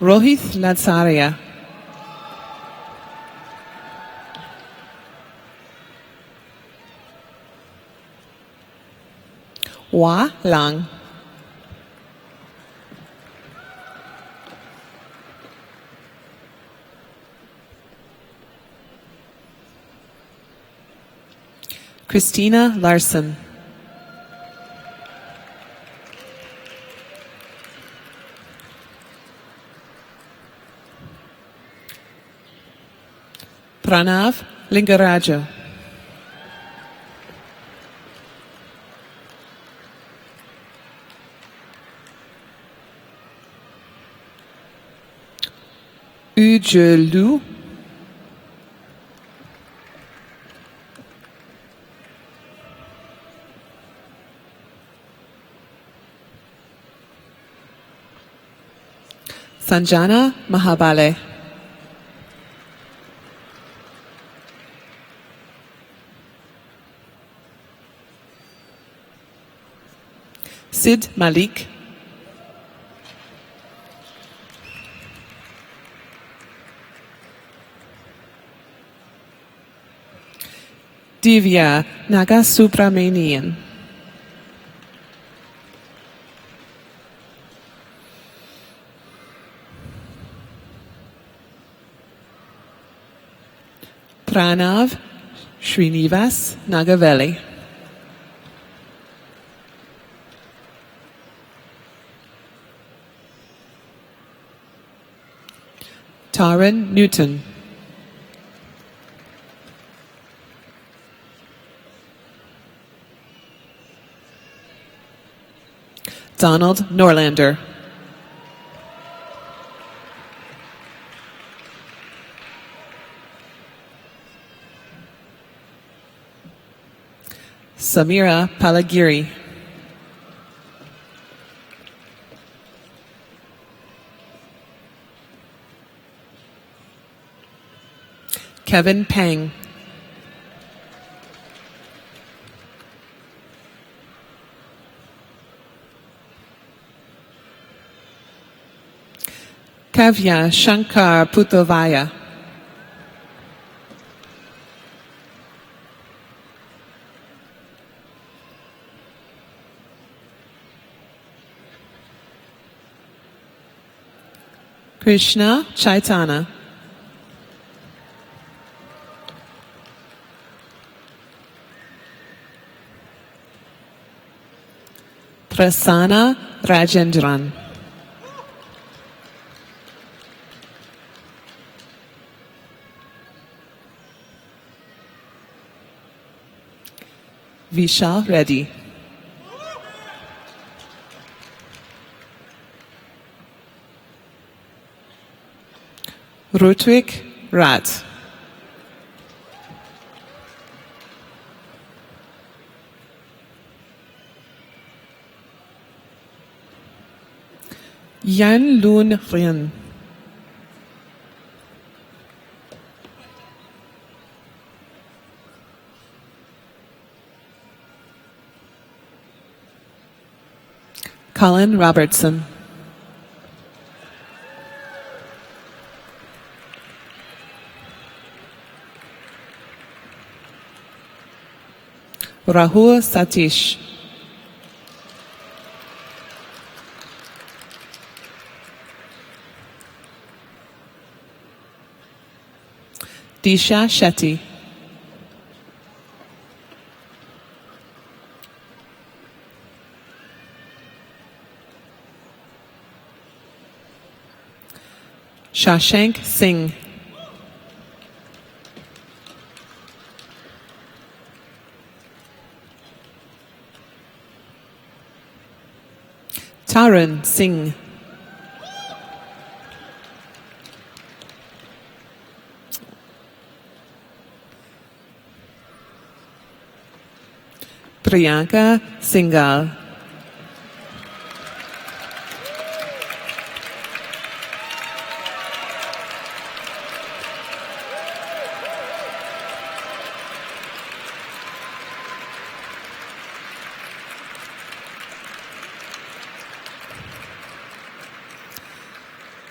Rohit Latsaria. Hua Lang. Christina Larson. Pranav Lingaraja. Ujelu. Sanjana Mahabale. Sid Malik. Divya Nagasubramanian. Pranav Srinivas Nagavelli. Taran Newton. Donald Norlander. Samira Palagiri. Kevin Pang. Kavya Shankar Putovaya. Krishna Chaitanya. Prasanna Rajendran. Vishal Reddy. Rutwik Rat. Yan Loon Rien. Colin Robertson. Rahul Satish. Disha Shetty. Shashank Singh. Tarun Singh. Priyanka Singhal.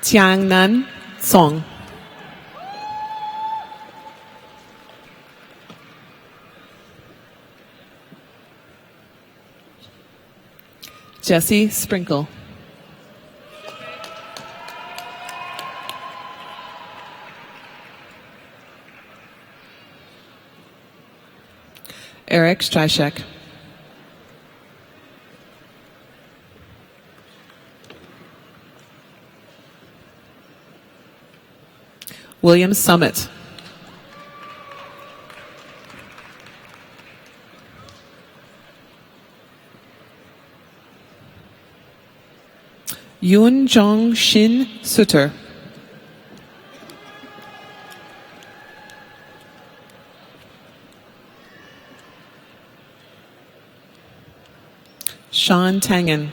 Tiangnan Song. Jesse Sprinkle. Eric Stryshek. William Summit. Yoon Jong Shin Sutter. Sean Tangen.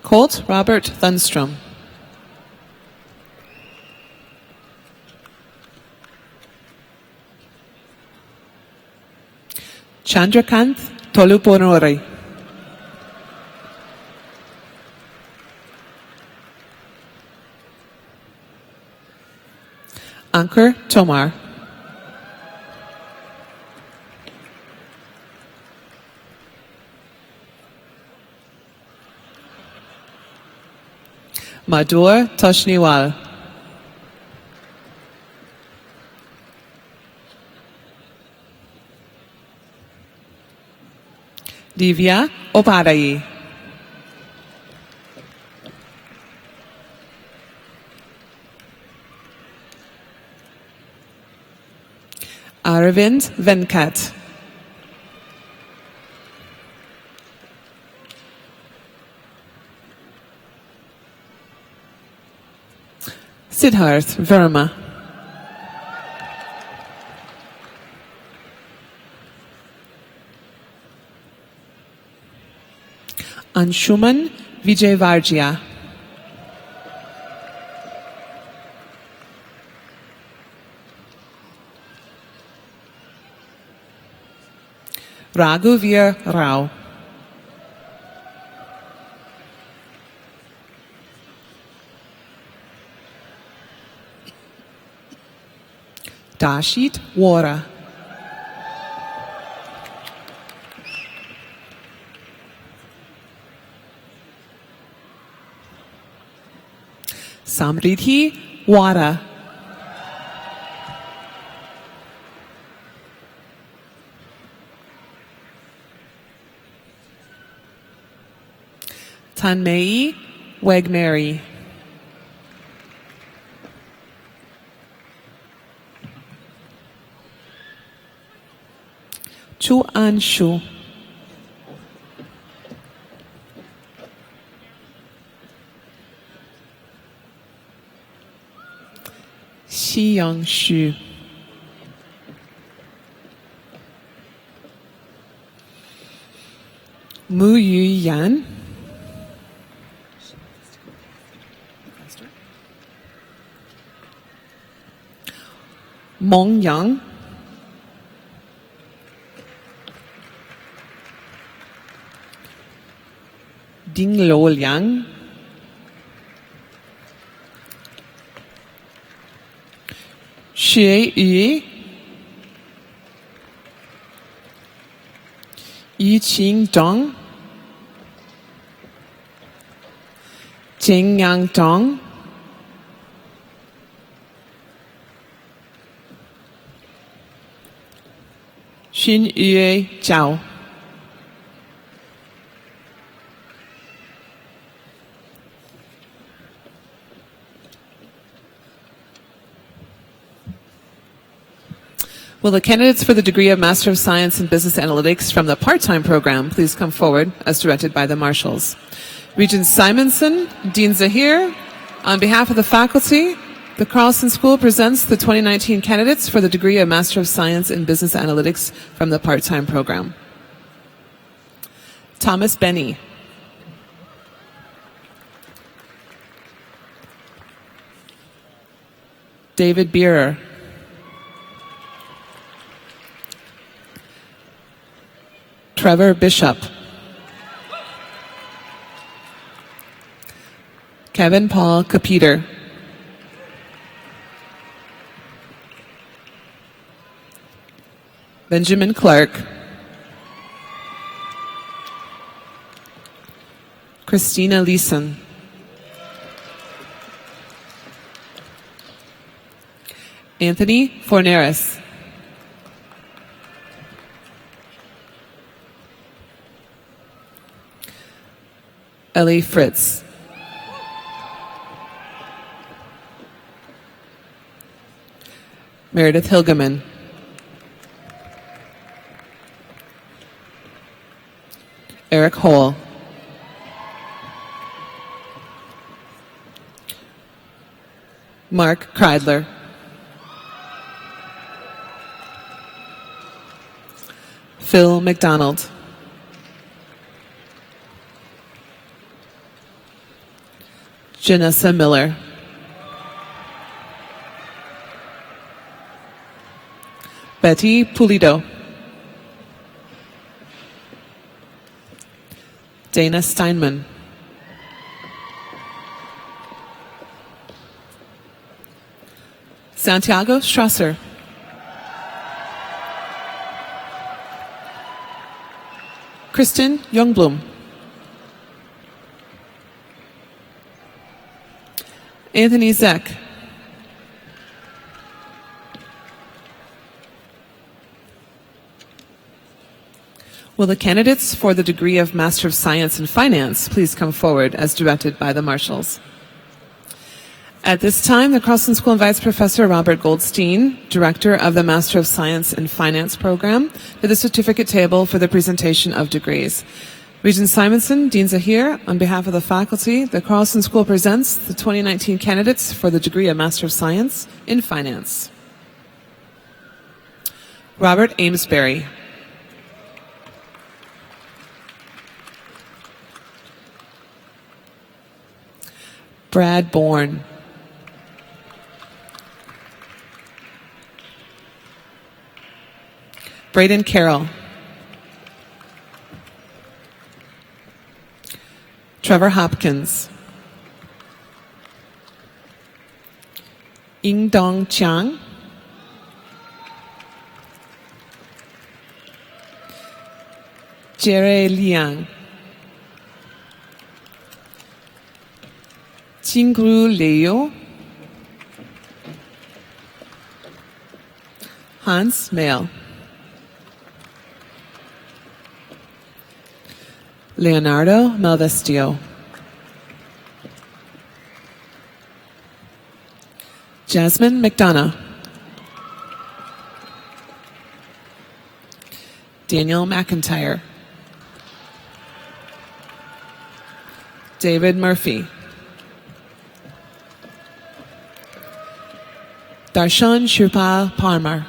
Colt Robert Thunstrom. Chandrakanth Toluponori. Ankur Tomar. Madhur Toshniwal. Divya Opadayi. Aravind Venkat. Siddharth Verma. Anshuman Vijayvarjia. Raghuvir Rao. Dashit Wara. Samridhi Wara. Tanmei Wegmary. Chu Anshu. Xi Yang Xu. Mu Yu Yan. Mong Yang. Ding Lo Liang. Xue Yu. Yi Qing Dong. Jing Yang Dong. Xin Yue Zhao. Will the candidates for the degree of Master of Science in Business Analytics from the part-time program please come forward as directed by the marshals? Regent Simonson, Dean Zahir, on behalf of the faculty, the Carlson School presents the 2019 candidates for the degree of Master of Science in Business Analytics from the part-time program. Thomas Benny. David Beerer. Trevor Bishop. Kevin Paul Capeter. Benjamin Clark. Christina Leeson. Anthony Forneris. Ellie Fritz. Meredith Hilgeman. Eric Hole. Mark Kreidler. Phil McDonald. Janessa Miller. Betty Pulido. Dana Steinman. Santiago Strasser. Kristen Youngblum. Anthony Zeck. Will the candidates for the degree of Master of Science in Finance please come forward as directed by the marshals? At this time, the Carlson School invites Professor Robert Goldstein, Director of the Master of Science in Finance program, to the certificate table for the presentation of degrees. Regent Simonson, Dean Zahir, on behalf of the faculty, the Carlson School presents the 2019 candidates for the degree of Master of Science in Finance. Robert Amesbury. Brad Bourne. Braden Carroll. Trevor Hopkins, Ying Dong Chiang, Jere Liang, Jingru Liu, Hans Mail, Leonardo Malvestio, Jasmine McDonough, Daniel McIntyre, David Murphy, Darshan Shirpa Parmar,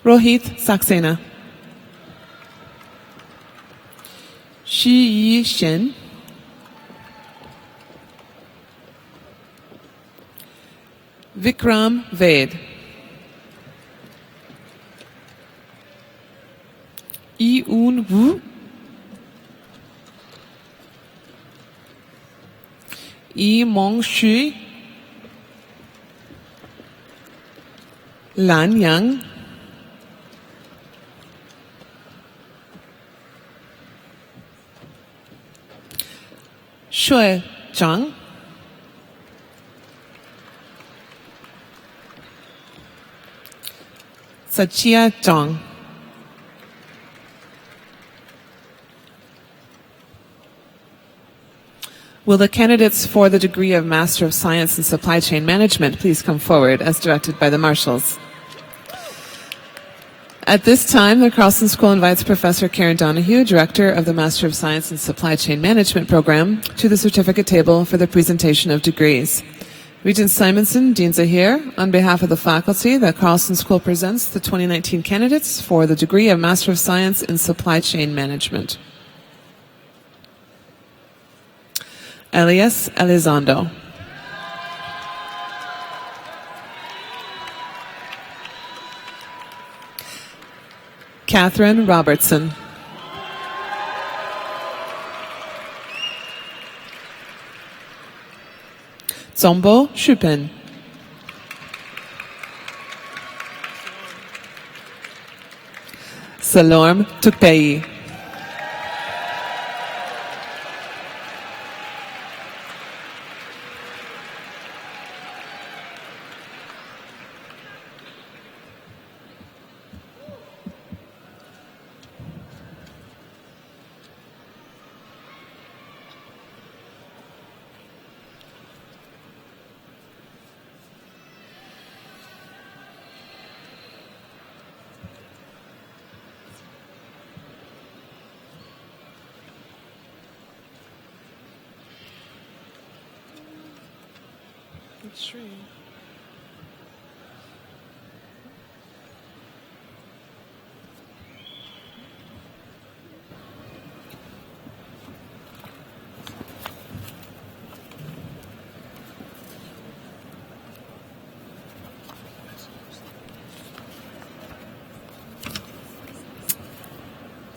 Rohit Saxena, Shi Yi Shen, Vikram Ved, Yi Un Wu, Yi Mong Xu, Lan Yang, Shui Zhang, Sachia Zhang, will the candidates for the degree of Master of Science in Supply Chain Management please come forward as directed by the marshals? At this time, the Carlson School invites Professor Karen Donahue, Director of the Master of Science in Supply Chain Management program, to the certificate table for the presentation of degrees. Regent Simonson, Dean Zahir, on behalf of the faculty, the Carlson School presents the 2019 candidates for the degree of Master of Science in Supply Chain Management. Elias Elizondo. Catherine Robertson. Zombo Shupen. Salorm Tukpei.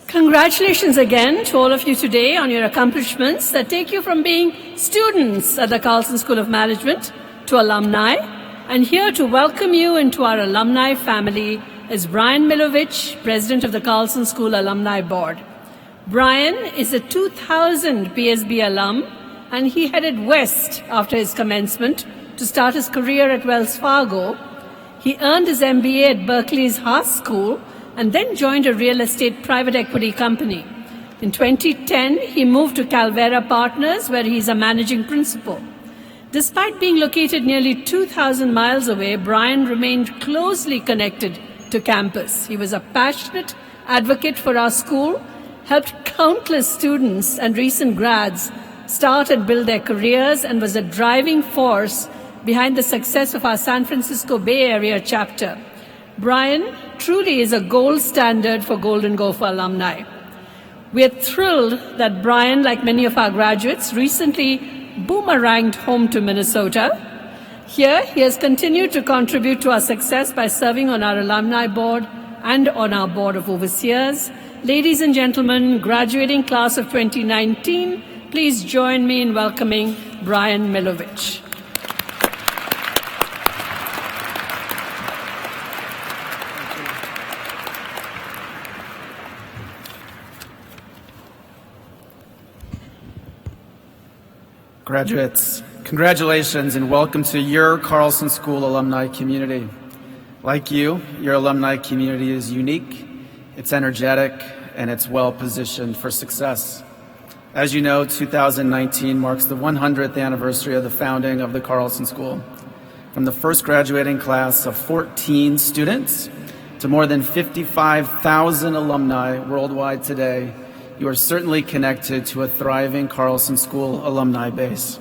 Congratulations again to all of you today on your accomplishments that take you from being students at the Carlson School of Management to alumni. And here to welcome you into our alumni family is Brian Milovich, President of the Carlson School Alumni Board. Brian is a 2000 PSB alum, and he headed west after his commencement to start his career at Wells Fargo. He earned his MBA at Berkeley's Haas School and then joined a real estate private equity company. In 2010, he moved to Calvera Partners, where he's a managing principal. Despite being located nearly 2,000 miles away, Brian remained closely connected to campus. He was a passionate advocate for our school, helped countless students and recent grads start and build their careers, and was a driving force behind the success of our San Francisco Bay Area chapter. Brian truly is a gold standard for Golden Gopher alumni. We are thrilled that Brian, like many of our graduates, recently boomeranged home to Minnesota. Here, he has continued to contribute to our success by serving on our alumni board and on our board of overseers. Ladies and gentlemen, graduating class of 2019, please join me in welcoming Brian Milovich. Graduates, congratulations and welcome to your Carlson School alumni community. Like you, your alumni community is unique, it's energetic, and it's well positioned for success. As you know, 2019 marks the 100th anniversary of the founding of the Carlson School. From the first graduating class of 14 students to more than 55,000 alumni worldwide today, you are certainly connected to a thriving Carlson School alumni base.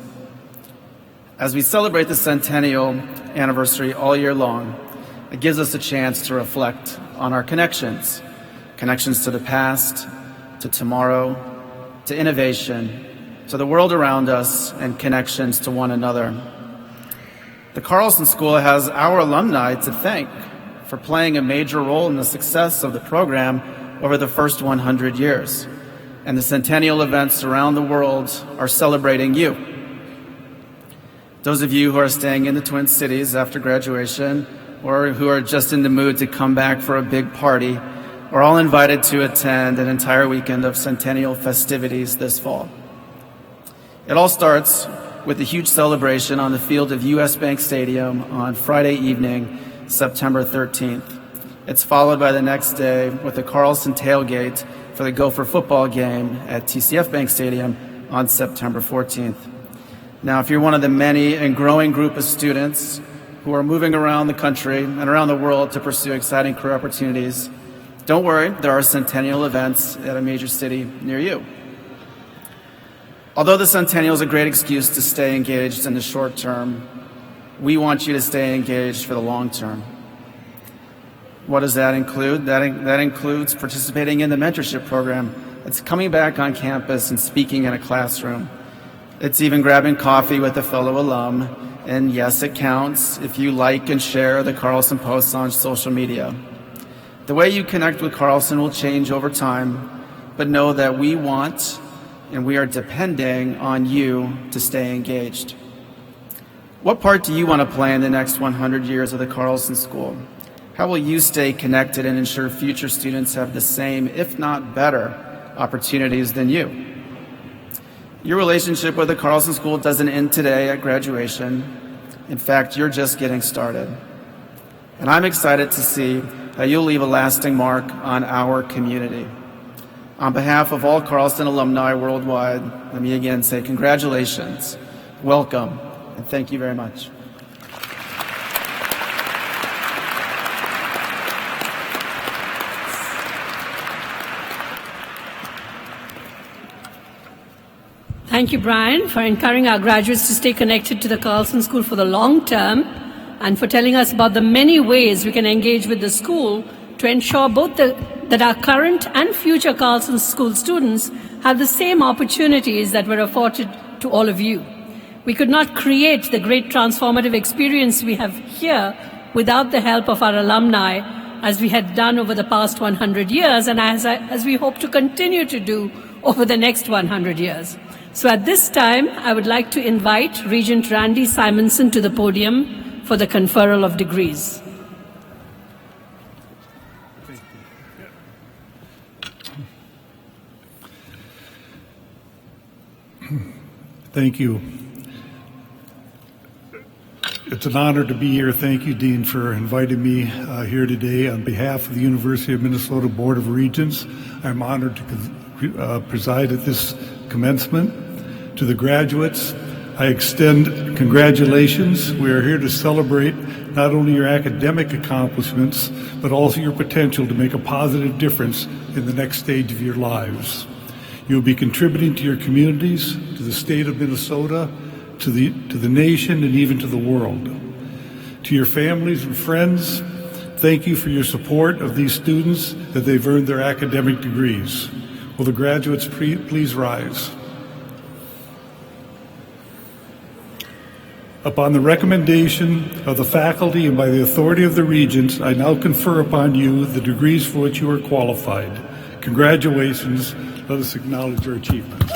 As we celebrate the centennial anniversary all year long, it gives us a chance to reflect on our connections to the past, to tomorrow, to innovation, to the world around us, and connections to one another. The Carlson School has our alumni to thank for playing a major role in the success of the program over the first 100 years. And the centennial events around the world are celebrating you. Those of you who are staying in the Twin Cities after graduation, or who are just in the mood to come back for a big party, are all invited to attend an entire weekend of centennial festivities this fall. It all starts with a huge celebration on the field of US Bank Stadium on Friday evening, September 13th. It's followed by the next day with a Carlson tailgate for the Gopher football game at TCF Bank Stadium on September 14th. Now, if you're one of the many and growing group of students who are moving around the country and around the world to pursue exciting career opportunities, don't worry, there are centennial events at a major city near you. Although the centennial is a great excuse to stay engaged in the short term, we want you to stay engaged for the long term. What does that include? That includes participating in the mentorship program. It's coming back on campus and speaking in a classroom. It's even grabbing coffee with a fellow alum. And yes, it counts if you like and share the Carlson posts on social media. The way you connect with Carlson will change over time, but know that we want and we are depending on you to stay engaged. What part do you want to play in the next 100 years of the Carlson School? How will you stay connected and ensure future students have the same, if not better, opportunities than you? Your relationship with the Carlson School doesn't end today at graduation. In fact, you're just getting started. And I'm excited to see how you'll leave a lasting mark on our community. On behalf of all Carlson alumni worldwide, let me again say congratulations, welcome, and thank you very much. Thank you, Brian, for encouraging our graduates to stay connected to the Carlson School for the long term and for telling us about the many ways we can engage with the school to ensure both that our current and future Carlson School students have the same opportunities that were afforded to all of you. We could not create the great transformative experience we have here without the help of our alumni, as we had done over the past 100 years and as we hope to continue to do over the next 100 years. So at this time, I would like to invite Regent Randy Simonson to the podium for the conferral of degrees. Thank you. It's an honor to be here. Thank you, Dean, for inviting me here today. On behalf of the University of Minnesota Board of Regents, I'm honored to preside at this commencement. To the graduates, I extend congratulations. We are here to celebrate not only your academic accomplishments, but also your potential to make a positive difference in the next stage of your lives. You'll be contributing to your communities, to the state of Minnesota, to the nation, and even to the world. To your families and friends, thank you for your support of these students that they've earned their academic degrees. Will the graduates please rise? Upon the recommendation of the faculty and by the authority of the Regents, I now confer upon you the degrees for which you are qualified. Congratulations. Let us acknowledge your achievements.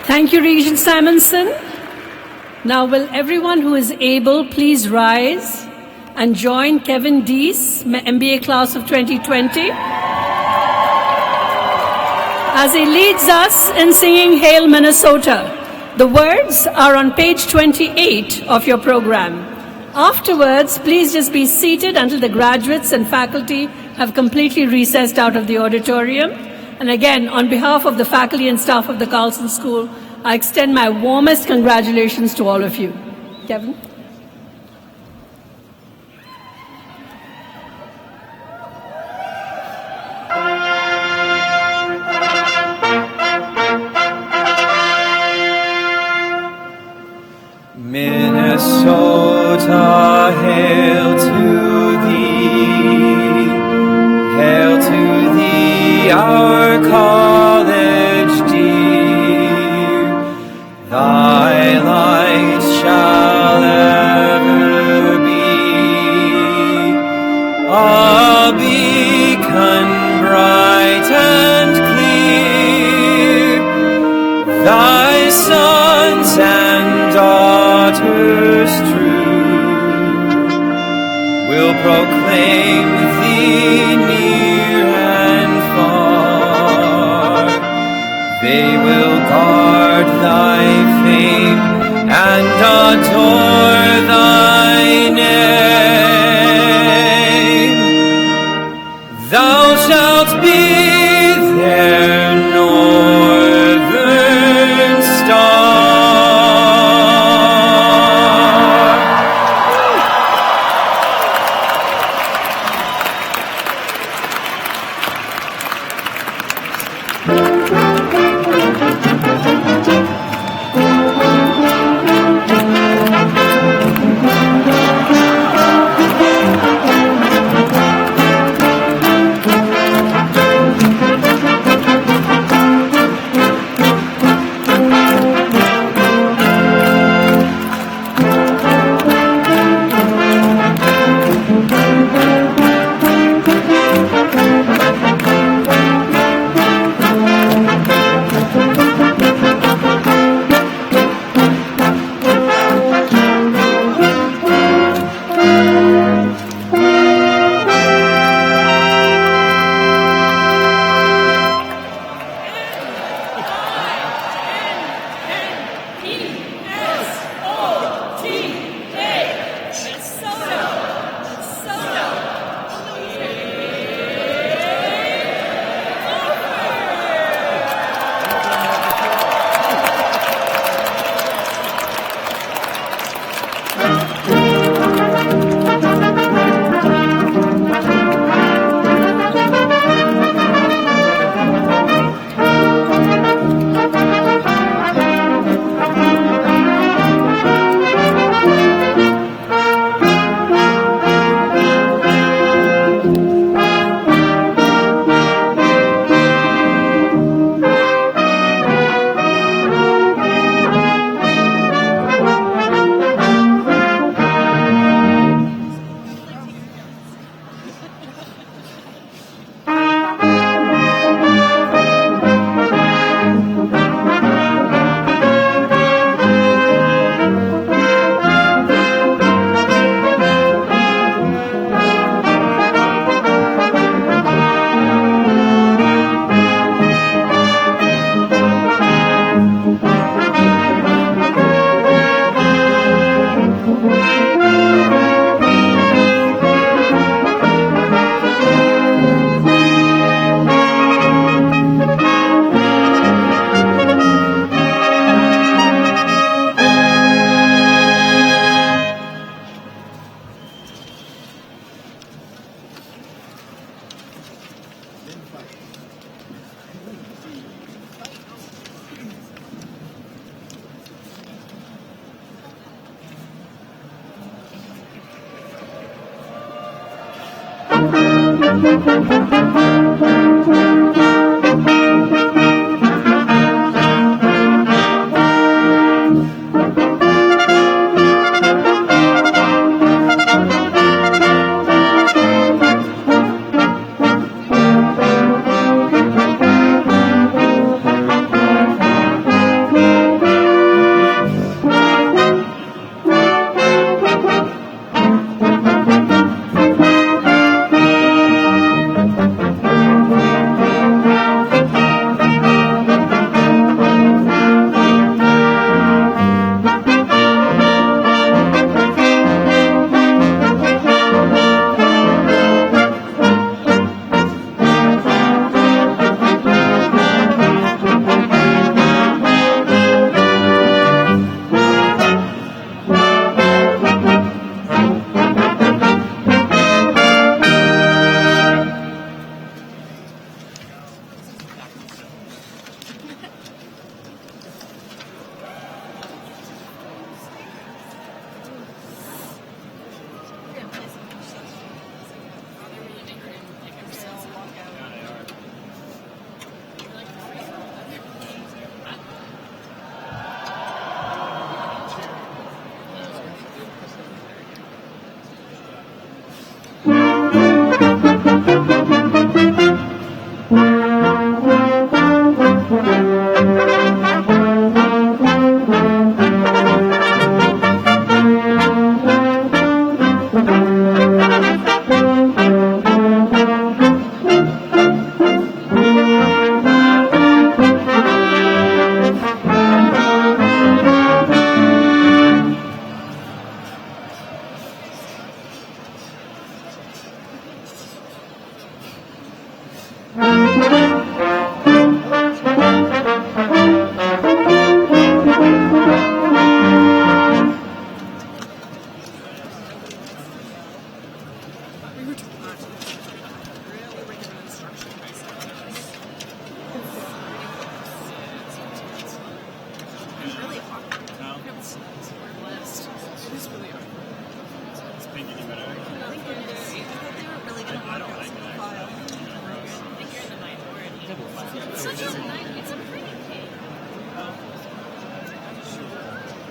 Thank you, Regent Simonson. Now, will everyone who is able please rise and join Kevin Deese, MBA class of 2020, as he leads us in singing Hail Minnesota. The words are on page 28 of your program. Afterwards, please just be seated until the graduates and faculty have completely recessed out of the auditorium. And again, on behalf of the faculty and staff of the Carlson School, I extend my warmest congratulations to all of you. Kevin? Minnesota, hail to thee, our college dear. Thy light shall ever be a beacon bright and clear. Thy sons and daughters true will proclaim thee near and far. They will guard thy fame and adore thy name. Thou shalt be their northern star.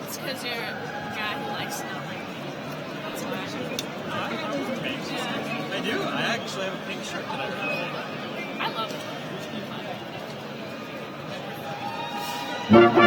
It's because you're a guy who likes snow. That's why. I do. I actually have a pink shirt that I really like. I love it.